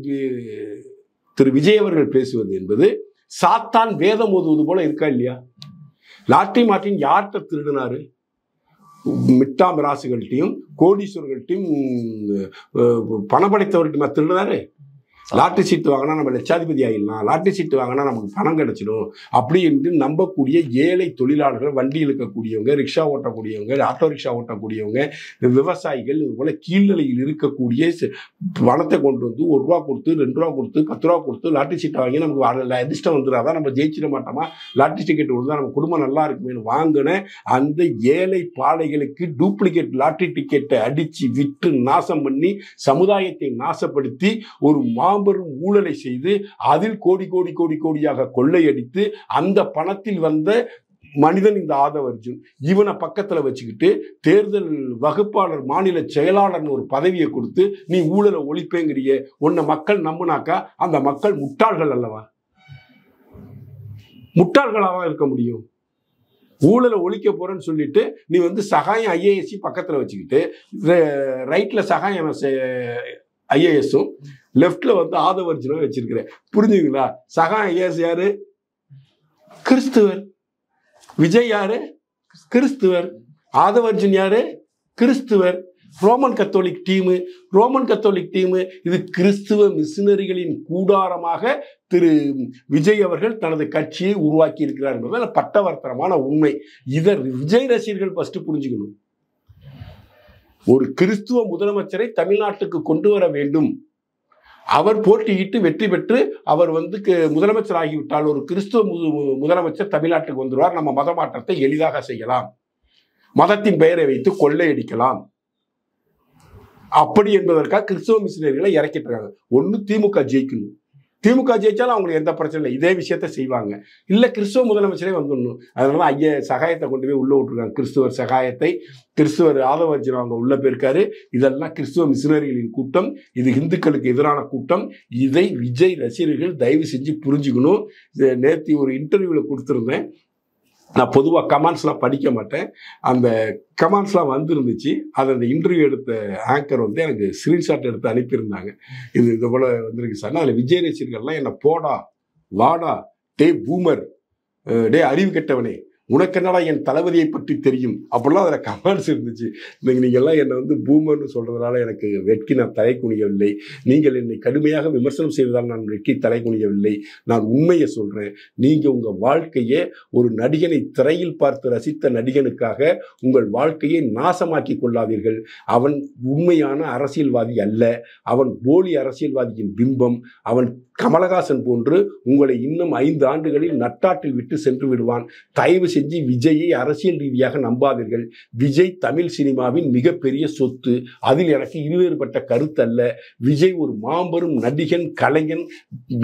திரு விஜய் அவர்கள் பேசுவது என்பது சாத்தான் வேதம் ஓதுவது போல இருக்கா இல்லையா? லாட்ரி மார்ட்டின் யார்கிட்ட திருடினாரு? மிட்டா மிராசுகள்கிட்டையும் கோடீஸ்வரர்கள்ட்டையும் பணம் படைத்தவர்கிட்ட திருடினாரு. லாட்ரி சீட்டு வாங்கினா நம்ம லட்சாதிபதி ஆகிடலாம், லாட்ரி சீட்டு வாங்கினா நமக்கு பணம் கிடைச்சிடும் அப்படி என்று நம்பக்கூடிய ஏழை தொழிலாளர்கள், வண்டி இழுக்கக்கூடியவங்க, ரிக்ஷா ஓட்டக்கூடியவங்க, ஆட்டோ ரிக்ஷா ஓட்டக்கூடியவங்க, விவசாயிகள், இது போல கீழ்நிலையில் இருக்கக்கூடிய பணத்தை கொண்டு வந்து 1 ரூபா கொடுத்து 2 ரூபா கொடுத்து 10 ரூபா கொடுத்து லாட்ரி சீட்டை வாங்கி நமக்கு அதிர்ஷ்டம் வந்துடாதான், நம்ம ஜெயிச்சிட மாட்டோமா, லாட்ரி டிக்கெட் விழுந்தா நம்ம குடும்பம் நல்லா இருக்குமேனு வாங்கின அந்த ஏழை பாலைகளுக்கு டூப்ளிகேட் லாட்ரி டிக்கெட்டை அடிச்சு விற்று நாசம் பண்ணி சமுதாயத்தை நாசப்படுத்தி ஒரு மாபெரும் ஊழலை செய்து அதில் கோடி கோடி கோடி கோடியாக கொள்ளையடித்து அந்த பணத்தில் வந்த மனிதன் இந்த ஆதவ் அர்ஜுன். இவனை பக்கத்துல வச்சுக்கிட்டு தேர்தல் வகுப்பாளர் மாநில செயலாளர்னு ஒரு பதவியை கொடுத்து நீ ஊழலை ஒழிப்பேங்கிறிய, உன்னை மக்கள் நம்புனாக்கா அந்த மக்கள் முட்டாள்கள் அல்லவா? முட்டாள்களாக இருக்க முடியும்? ஊழலை ஒழிக்க போறேன்னு சொல்லிட்டு நீ சகாயம் ஐஏஎஸ் பக்கத்துல வச்சுக்கிட்டு ரைட்ல சகாயம் ஐஏஎஸும் லெப்ட்ல ஆதவ் அர்ஜுனும் வச்சிருக்கிற. புரிஞ்சுங்களா? சகாயம் ஐஏஎஸ் யாரு? கிறிஸ்துவர். விஜய் யாரு? கிறிஸ்துவர். ஆதவ் அர்ஜுன் யாரு? கிறிஸ்துவர். ரோமன் கத்தோலிக் டீமு இது கிறிஸ்துவ மிஷினரிகளின் கூடாரமாக திரு விஜய் அவர்கள் தனது கட்சியை உருவாக்கி இருக்கிறார் என்பது பட்டவர்த்தனமான உண்மை. இதை விஜய் ரசிகர்கள் ஃபர்ஸ்ட் புரிஞ்சுக்கணும். ஒரு கிறிஸ்துவ முதலமைச்சரை தமிழ்நாட்டுக்கு கொண்டு வர வேண்டும். அவர் போட்டியிட்டு வெற்றி பெற்று அவர் முதலமைச்சர் ஆகிவிட்டால் ஒரு கிறிஸ்துவ முதலமைச்சர் தமிழ்நாட்டுக்கு வந்துடுவார். நம்ம மத மாற்றத்தை எளிதாக செய்யலாம், மதத்தின் பெயரை வைத்து கொள்ளையடிக்கலாம். அப்படி என்பதற்காக கிறிஸ்துவ மிஷினரிகளை இறக்கிட்டு இருக்காங்க. ஒன்னு திமுக ஜெயிக்கணும். திமுக ஜெயிச்சாலும் அவங்களுக்கு எந்த பிரச்சனை இல்லை, இதே விஷயத்த செய்வாங்க. இல்ல கிறிஸ்துவ முதலமைச்சரே வந்துடணும். அதனாலதான் ஐயா சகாயத்தை கொண்டு போய் உள்ள விட்டுருக்காங்க. கிறிஸ்துவர் சகாயத்தை, கிறிஸ்துவர் ஆதவ அர்ஜுன் அவங்க உள்ள போயிருக்காரு. இதெல்லாம் கிறிஸ்துவ மிஷினரிகளின் கூட்டம். இது இந்துக்களுக்கு எதிரான கூட்டம். இதை விஜய் ரசிகர்கள் தயவு செஞ்சு புரிஞ்சுக்கணும். நேற்று ஒரு இன்டர்வியூல கொடுத்துருந்தேன். நான் பொதுவாக கமெண்ட்ஸ்லாம் படிக்க மாட்டேன். அந்த கமெண்ட்ஸ்லாம் வந்துருந்துச்சு. அது அந்த இன்டர்வியூ எடுத்த ஆங்கர் எனக்கு ஸ்க்ரீன்ஷாட் எடுத்து அனுப்பியிருந்தாங்க. இது போல வந்திருக்கு சார். அதில் விஜய் ரசிகர்கள்லாம் என்ன போடா வாடா டே பூமர் டே அறிவு கெட்டவனே உனக்கு என்னடா என் தளபதியை பற்றி தெரியும் அப்படிலாம் அதில் கமெண்ட்ஸ் இருந்துச்சு. நீங்கள்லாம் என்னை பூமர்னு சொல்கிறதுனால எனக்கு வெட்கி நான் தலை குனியவில்லை. நீங்கள் என்னை கடுமையாக விமர்சனம் செய்வதால் நான் வெட்கி தலை குனியவில்லை. நான் உண்மையை சொல்கிறேன். நீங்கள் உங்கள் வாழ்க்கையை ஒரு நடிகனை திரையில் பார்த்து ரசித்த நடிகனுக்காக உங்கள் வாழ்க்கையை நாசமாக்கி கொள்ளாதீர்கள். அவன் உண்மையான அரசியல்வாதி அல்ல. அவன் போலி அரசியல்வாதியின் பிம்பம். அவன் கமலஹாசன் போன்று உங்களை இன்னும் 5 ஆண்டுகளில் நட்டாற்றில் விட்டு சென்று விடுவான். தயவு செஞ்சு விஜயை அரசியல் ரீதியாக நம்பாதீர்கள். விஜய் தமிழ் சினிமாவின் மிகப்பெரிய சொத்து. அதில் எனக்கு இருவேறுபட்ட கருத்து அல்ல. விஜய் ஒரு மாபெரும் நடிகன், கலைஞன்,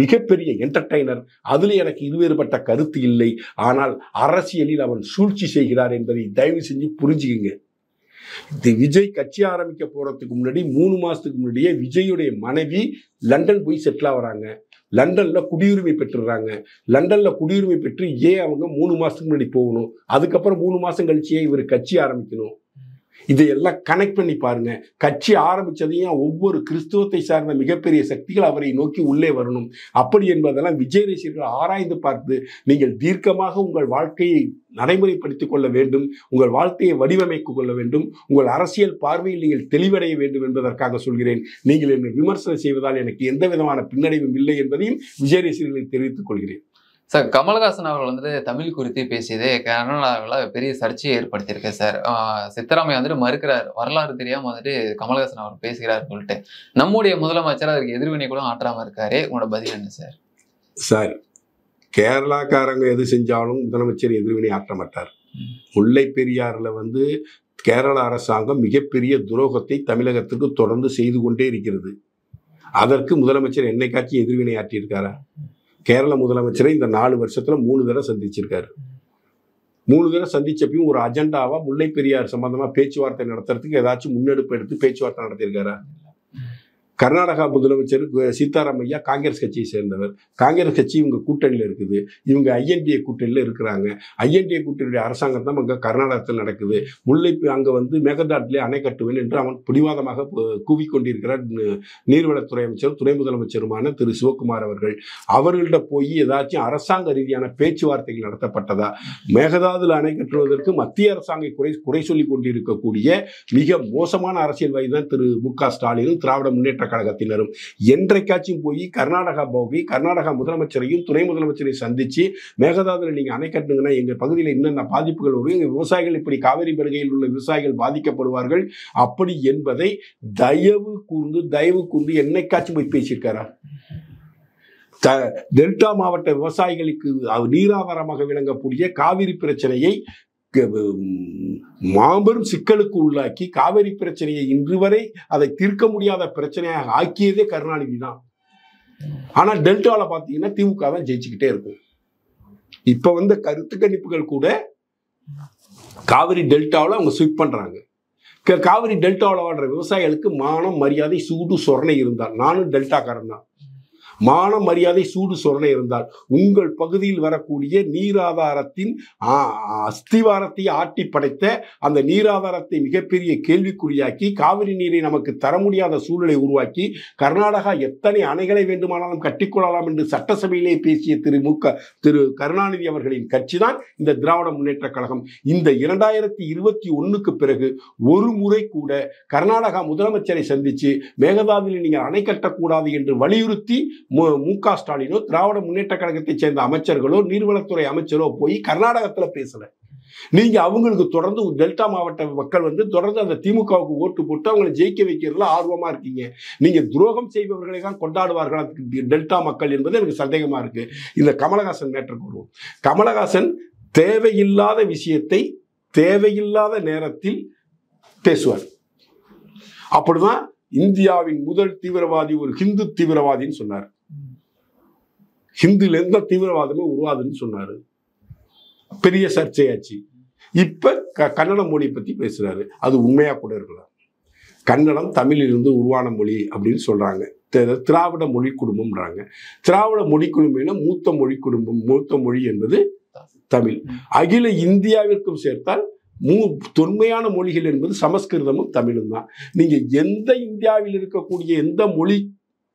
மிகப்பெரிய என்டர்டைனர். அதில் எனக்கு இருவேறுபட்ட கருத்து இல்லை. ஆனால் அரசியலில் அவன் சூழ்ச்சி செய்கிறார் என்பதை தயவு செஞ்சு புரிஞ்சுக்குங்க. விஜய் கட்சி ஆரம்பிக்க போறதுக்கு முன்னாடி 3 மாசத்துக்கு முன்னாடியே விஜயுடைய மனைவி லண்டன் போய் செட்டில் ஆகுறாங்க. லண்டன்ல குடியுரிமை பெற்றுறாங்க. லண்டன்ல குடியுரிமை பெற்று ஏன் அவங்க 3 மாசத்துக்கு முன்னாடி போகணும்? அதுக்கப்புறம் 3 மாசம் கழிச்சு இவர் கட்சி ஆரம்பிக்கணும்? இதையெல்லாம் கனெக்ட் பண்ணி பாருங்க. கட்சி ஆரம்பிச்சதையும் ஒவ்வொரு கிறிஸ்துவத்தை சார்ந்த மிகப்பெரிய சக்திகள் அவரை நோக்கி உள்ளே வரணும். அப்படி என்பதெல்லாம் விஜய் ரசிகர்கள் ஆராய்ந்து பார்த்து நீங்கள் தீர்க்கமாக உங்கள் வாழ்க்கையை நடைமுறைப்படுத்திக் கொள்ள வேண்டும். உங்கள் வாழ்க்கையை வடிவமைத்துக் கொள்ள வேண்டும். உங்கள் அரசியல் பார்வையில் நீங்கள் தெளிவடைய வேண்டும் என்பதற்காக சொல்கிறேன். நீங்கள் என்னை விமர்சனம் செய்வதால் எனக்கு எந்த விதமான பின்னடைவும் இல்லை என்பதையும் விஜய் ரசிகர்களுக்கு தெரிவித்துக் கொள்கிறேன். சார், கமலஹாசன் அவர்கள் தமிழ் குறித்து பேசியதே கர்நாடகாவில் பெரிய சர்ச்சையை ஏற்படுத்தியிருக்கு சார். சித்தராமையா மறுக்கிறார். வரலாறு தெரியாம கமலஹாசன் அவர் பேசுகிறார் சொல்லிட்டு நம்முடைய முதலமைச்சர் அதற்கு எதிர்வினை கூட ஆற்றாம இருக்காரு. உங்களோட பதில் என்ன சார்? சார், கேரளாக்காரங்க எது செஞ்சாலும் முதலமைச்சர் எதிர்வினை ஆற்ற மாட்டார். முல்லை பெரியாறுல கேரள அரசாங்கம் மிகப்பெரிய துரோகத்தை தமிழகத்துக்கு தொடர்ந்து செய்து கொண்டே இருக்கிறது. அதற்கு முதலமைச்சர் என்னைக்காச்சும் எதிர்வினை ஆற்றியிருக்காரா? கேரள முதலமைச்சரை இந்த 4 வருஷத்துல 3 தடவை சந்திச்சிருக்காரு. 3 தடவை சந்திச்சப்பையும் ஒரு அஜெண்டாவா முல்லை பெரியார் சம்பந்தமா பேச்சுவார்த்தை நடத்துறதுக்கு ஏதாச்சும் முன்னெடுப்பு எடுத்து பேச்சுவார்த்தை நடத்தியிருக்காரா? கர்நாடகா முதலமைச்சர் சீதாராமையா காங்கிரஸ் கட்சியை சேர்ந்தவர். காங்கிரஸ் கட்சி இவங்க கூட்டணியில் இருக்குது. இவங்க ஐஎன்டிஏ கூட்டணியில் இருக்கிறாங்க. ஐஎன்டிஏ கூட்டணியுடைய அரசாங்கம் தான் அங்கே கர்நாடகத்தில் நடக்குது. முல்லை அங்கே மேகதாட்டிலே அணை கட்டுவேன் என்று அவன் பிடிவாதமாக கூவிக்கொண்டிருக்கிறார் நீர்வளத்துறை அமைச்சர் துணை முதலமைச்சருமான திரு சிவகுமார் அவர்கள். அவர்கள்ட்ட போய் ஏதாச்சும் அரசாங்க ரீதியான பேச்சுவார்த்தைகள் நடத்தப்பட்டதா? மேகதாதுல அணை கட்டுவதற்கு மத்திய அரசாங்கம் குறை சொல்லி கொண்டிருக்கக்கூடிய மிக மோசமான அரசியல்வாதி தான் திரு மு.க. ஸ்டாலினும் திராவிட முன்னேற்ற கழகத்தினரும். என்றைக்காச்சும் போய் கர்நாடகா முதலமைச்சரையும் துணை முதலமைச்சரையும் சந்திச்சு மேகதாதுல நீங்க அணை கட்டுங்கன்னா எங்க பகுதியில் என்னென்ன பாதிப்புகள் வரும், எங்க விவசாயிகள் இப்படி காவிரி படுகையில் உள்ள விவசாயிகள் பாதிக்கப்படுவார்கள் அப்படி என்பதை தயவு கூர்ந்து என்னைக்காச்சும் போய் பேசியிருக்காரா? டெல்டா மாவட்ட விவசாயிகளுக்கு நீராதாரமாக விளங்கக்கூடிய காவிரி பிரச்சனையை மாபெரும் சிக்கலுக்கு உள்ளாக்கி காவிரி பிரச்சனையை இன்று வரை அதை தீர்க்க முடியாத பிரச்சனையாக ஆக்கியதே கருணாநிதி தான். ஆனால் டெல்டாவில் பார்த்தீங்கன்னா திமுக தான் ஜெயிச்சுக்கிட்டே இருக்கும். இப்போ வந்து கருத்து கணிப்புகள் கூட காவிரி டெல்டாவில் அவங்க ஸ்விப் பண்ணுறாங்க. காவிரி டெல்டாவில் வாழ்ற விவசாயிகளுக்கு மானம் மரியாதை சூடு சொரணை இருந்தால், நானும் டெல்டாக்காரன் தான், மான மரியாதை சூடு சொரணை இருந்தால் உங்கள் பகுதியில் வரக்கூடிய நீராதாரத்தின் அஸ்திவாரத்தை ஆட்டி படைத்த அந்த நீராதாரத்தை மிகப்பெரிய கேள்விக்குறியாக்கி காவிரி நீரை நமக்கு தர முடியாத சூழலை உருவாக்கி கர்நாடகா எத்தனை அணைகளை வேண்டுமானாலும் கட்டிக்கொள்ளலாம் என்று சட்டசபையிலே பேசிய திரு கருணாநிதி அவர்களின் கட்சி தான் இந்த திராவிட முன்னேற்ற கழகம். இந்த 2021க்கு பிறகு ஒரு முறை கூட கர்நாடகா முதலமைச்சரை சந்தித்து மேகதாதுவில் நீங்கள் அணை கட்டக்கூடாது என்று வலியுறுத்தி மு.க. ஸ்டாலினோ திராவிட முன்னேற்ற கழகத்தைச் சேர்ந்த அமைச்சர்களோ நீர்வளத்துறை அமைச்சரோ போய் கர்நாடகத்தில் பேசல. நீங்க அவங்களுக்கு தொடர்ந்து டெல்டா மாவட்ட மக்கள் வந்து தொடர்ந்து அந்த திமுகவுக்கு ஓட்டு போட்டு அவங்களை ஜெயிக்க வைக்கிறதுல ஆர்வமா இருக்கீங்க. நீங்க துரோகம் செய்பவர்களை தான் கொண்டாடுவார்கள் டெல்டா மக்கள் என்பது எனக்கு சந்தேகமா இருக்கு. இந்த கமலஹாசன் மேட்டருக்கு வருவோம். கமலஹாசன் தேவையில்லாத விஷயத்தை தேவையில்லாத நேரத்தில் பேசுவார். அப்படிதான் இந்தியாவின் முதல் தீவிரவாதி ஒரு ஹிந்து தீவிரவாதின்னு சொன்னார். ஹிந்துல எந்த தீவிரவாதமே உருவாதுன்னு சொன்னாரு. பெரிய சர்ச்சையாச்சு. இப்ப கன்னட மொழி பத்தி பேசுறாரு. அது உண்மையா கூட இருக்கலாம். கன்னடம் தமிழிலிருந்து உருவான மொழி அப்படின்னு சொல்றாங்க. திராவிட மொழி குடும்பம்ன்றாங்க. திராவிட மொழி குடும்பம் மூத்த மொழி என்பது தமிழ். அகில இந்தியாவிற்கும் சேர்த்தால் தொன்மையான மொழிகள் என்பது சமஸ்கிருதமும் தமிழும் தான். நீங்க எந்த இந்தியாவில் இருக்கக்கூடிய எந்த மொழி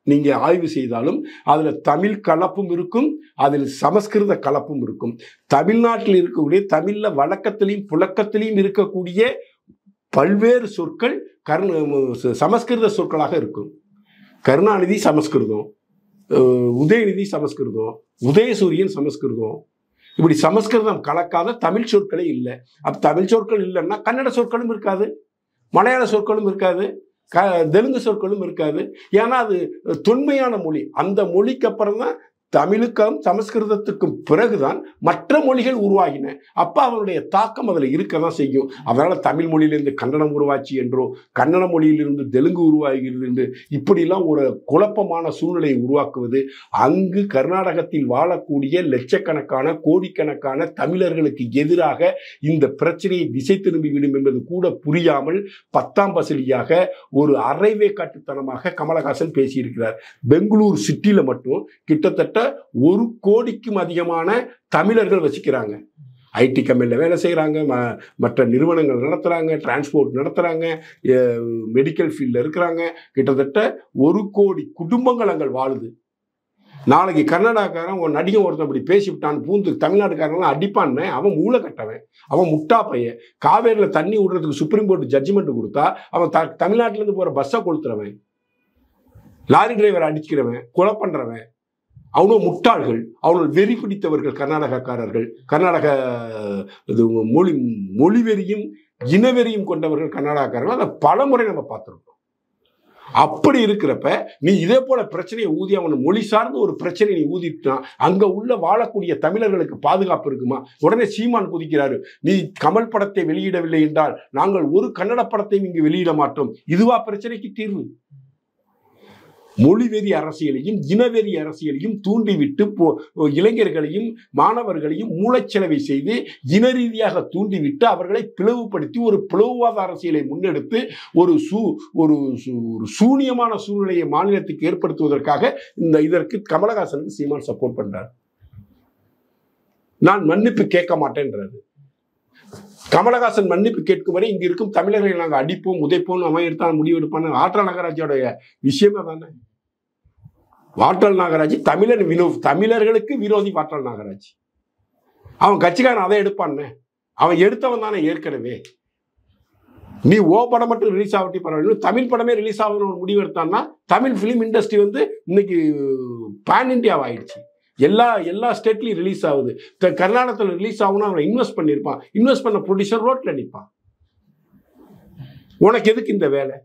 நீங்க ஆய்வு செய்தாலும் அதுல தமிழ் கலப்பும் இருக்கும், அதில் சமஸ்கிருத கலப்பும் இருக்கும். தமிழ்நாட்டில் இருக்கக்கூடிய தமிழ்ல வழக்கத்திலையும் புழக்கத்திலையும் இருக்கக்கூடிய பல்வேறு சொற்கள் சமஸ்கிருத சொற்களாக இருக்கும். கருணாநிதி சமஸ்கிருதம், உதயநிதி சமஸ்கிருதம், உதயசூரியன் சமஸ்கிருதம். இப்படி சமஸ்கிருதம் கலக்காத தமிழ் சொற்களே இல்லை. அப்ப தமிழ் சொற்கள் இல்லைன்னா கன்னட சொற்களும் இருக்காது, மலையாள சொற்களும் இருக்காது, தெலுங்கு சொற்களும் இருக்காது. ஏன்னா அது தொன்மையான மொழி. அந்த மொழிக்கு அப்புறம் தான் தமிழுக்கும் சமஸ்கிருதத்துக்கும் பிறகுதான் மற்ற மொழிகள் உருவாகின. அப்ப அவனுடைய தாக்கம் அதுல இருக்கதான் செய்யும். அதனால தமிழ் மொழியிலிருந்து கன்னடம் உருவாச்சு என்றோ கன்னட மொழியிலிருந்து தெலுங்கு உருவாகிறது என்று இப்படிலாம் ஒரு குழப்பமான சூழ்நிலையை உருவாக்குவது அங்கு கர்நாடகத்தில் வாழக்கூடிய லட்சக்கணக்கான கோடிக்கணக்கான தமிழர்களுக்கு எதிராக இந்த பிரச்சனையை திசை திரும்பிவிடும் என்பது கூட புரியாமல் 10ஆம் பசலியாக ஒரு அரைவே காட்டுத்தனமாக கமலஹாசன் பேசியிருக்கிறார். பெங்களூர் சிட்டியில மட்டும் கிட்டத்தட்ட 1 கோடிக்கும் அதிகமான தமிழர்கள் வசிக்கிறாங்க. ஐடி கம்பெனியில் வேலை செய்கிறாங்க, மற்ற நிறுவனங்கள் நடத்துகிறாங்க, டிரான்ஸ்போர்ட் நடத்துகிறாங்க, மெடிக்கல் ஃபீல்டில் இருக்கிறாங்க. கிட்டத்தட்ட 1 கோடி குடும்பங்கள் அங்கே வாழுது. நாளைக்கு கர்நாடகாக்காரன் ஒரு நடிகை ஒருத்தன் அப்படி பேசிவிட்டான்னு பூந்து தமிழ்நாட்டுக்காரங்களாம் அடிப்பான்னு அவன் மூளை கட்டவன், அவன் முட்டா பையன். காவேரியில் தண்ணி விடுறதுக்கு சுப்ரீம் கோர்ட் ஜட்ஜ்மெண்ட் கொடுத்தா அவன் தமிழ்நாட்டிலேருந்து போகிற பஸ்ஸை கொளுத்துறவன், லாரி டிரைவரை அடிச்சுக்கிறவன், கொலை பண்ணுறவன், அவனோ முட்டாள்கள், அவனோட வெறி பிடித்தவர்கள் கர்நாடகக்காரர்கள். கர்நாடக மொழிவெறியும் இனவெறியும் கொண்டவர்கள் கர்நாடகக்காரர்கள். அதை பல முறை நம்ம பார்த்துருக்கோம். அப்படி இருக்கிறப்ப நீ இதே போல பிரச்சனையை ஊதி அவன் மொழி சார்ந்த ஒரு பிரச்சனையை நீ ஊதிட்டா அங்க உள்ள வாழக்கூடிய தமிழர்களுக்கு பாதுகாப்பு இருக்குமா? உடனே சீமான் குதிக்கிறாரு, நீ கமல் படத்தை வெளியிடவில்லை என்றால் நாங்கள் ஒரு கன்னட படத்தையும் இங்கு வெளியிட மாட்டோம். இதுவா பிரச்சனைக்கு தீர்வு? மொழிவெறி அரசியலையும் இனவெறி அரசியலையும் தூண்டிவிட்டு இளைஞர்களையும் மாணவர்களையும் மூளைச்சலவை செய்து இன ரீதியாக தூண்டிவிட்டு அவர்களை பிளவுபடுத்தி ஒரு பிளவுவாத அரசியலை முன்னெடுத்து ஒரு சூனியமான சூழ்நிலையை மாநிலத்துக்கு ஏற்படுத்துவதற்காக இதற்கு கமலஹாசனுக்கு சீமான் சப்போர்ட் பண்றார். நான் மன்னிப்பு கேட்க மாட்டேன்றாரு. கமலஹாசன் மன்னிப்பு கேட்கும் வரை இங்க இருக்கும் தமிழர்களை நாங்கள் அடிப்போம் உதைப்போம் அவன் எடுத்தான் முடிவு எடுப்பான்னு வாட்டாள் நாகராஜோடைய விஷயமே தானே. வாட்டாள் நாகராஜ் தமிழர்களுக்கு விரோதி. வாட்டாள் நாகராஜ் அவன் கட்சிக்காரன் அதை எடுப்பான்னு அவன் எடுத்தவன் தானே. ஏற்கனவே நீ படம் மட்டும் ரிலீஸ் ஆகட்டி பரவாயில்ல, தமிழ் படமே ரிலீஸ் ஆகணும்னு ஒரு முடிவு எடுத்தான்னா தமிழ் பிலிம் இண்டஸ்ட்ரி வந்து இன்னைக்கு பேன் இண்டியாவா ஆயிடுச்சு. எல்லா ஸ்டேட்லையும் ரிலீஸ் ஆகுது. கர்நாடகத்தில் ரிலீஸ் ஆகும்னா அவனை இன்வெஸ்ட் பண்ணியிருப்பான். இன்வெஸ்ட் பண்ண ப்ரொடியூசர் ரோட்ல நிற்பான். உனக்கு எதுக்கு இந்த வேலை?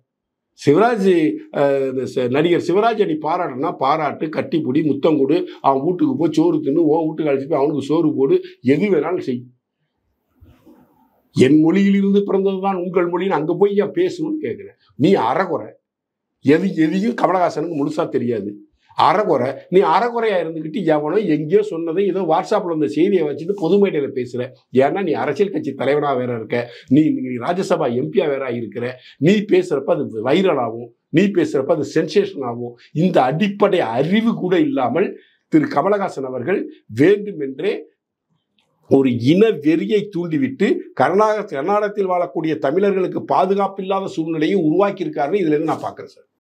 சிவராஜ் நடிகர் சிவராஜ் நீ பாராட்டுனா பாராட்டு, கட்டிப்பிடி, முத்தம் கொடு, அவன் வீட்டுக்கு போய் சோறு தின்னு, உன் வீட்டுக்கு அழைச்சி போய் அவனுக்கு சோறு போடு, எது வேணாலும் செய். என் மொழியிலிருந்து பிறந்ததுதான் உங்கள் மொழின்னு அங்கே போய் ஏன் பேசணும்னு கேட்குறேன். நீ அறகுறை எதையும் கமலஹாசனுக்கு முழுசா தெரியாது. அறகுறை நீ அறகுறையா இருந்துக்கிட்டு எவனோ எங்கேயோ சொன்னதை ஏதோ வாட்ஸ்அப்ல வந்த செய்தியை வச்சுட்டு பொது மேடையில் பேசுற. ஏன்னா நீ அரசியல் கட்சி தலைவனா வேற இருக்க, நீ ராஜ்யசபா எம்பியா வேற இருக்கிற. நீ பேசுறப்ப அது வைரல் ஆகும், நீ பேசுறப்ப அது சென்சேஷன் ஆகும். இந்த அடிப்படை அறிவு கூட இல்லாமல் திரு கமலஹாசன் அவர்கள் வேண்டுமென்றே ஒரு இன வெறியை தூண்டிவிட்டு கர்நாடகத்தில் வாழக்கூடிய தமிழர்களுக்கு பாதுகாப்பு இல்லாத சூழ்நிலையை உருவாக்கி இருக்காருன்னு இதுல இருந்து நான் பாக்குறேன் சார்.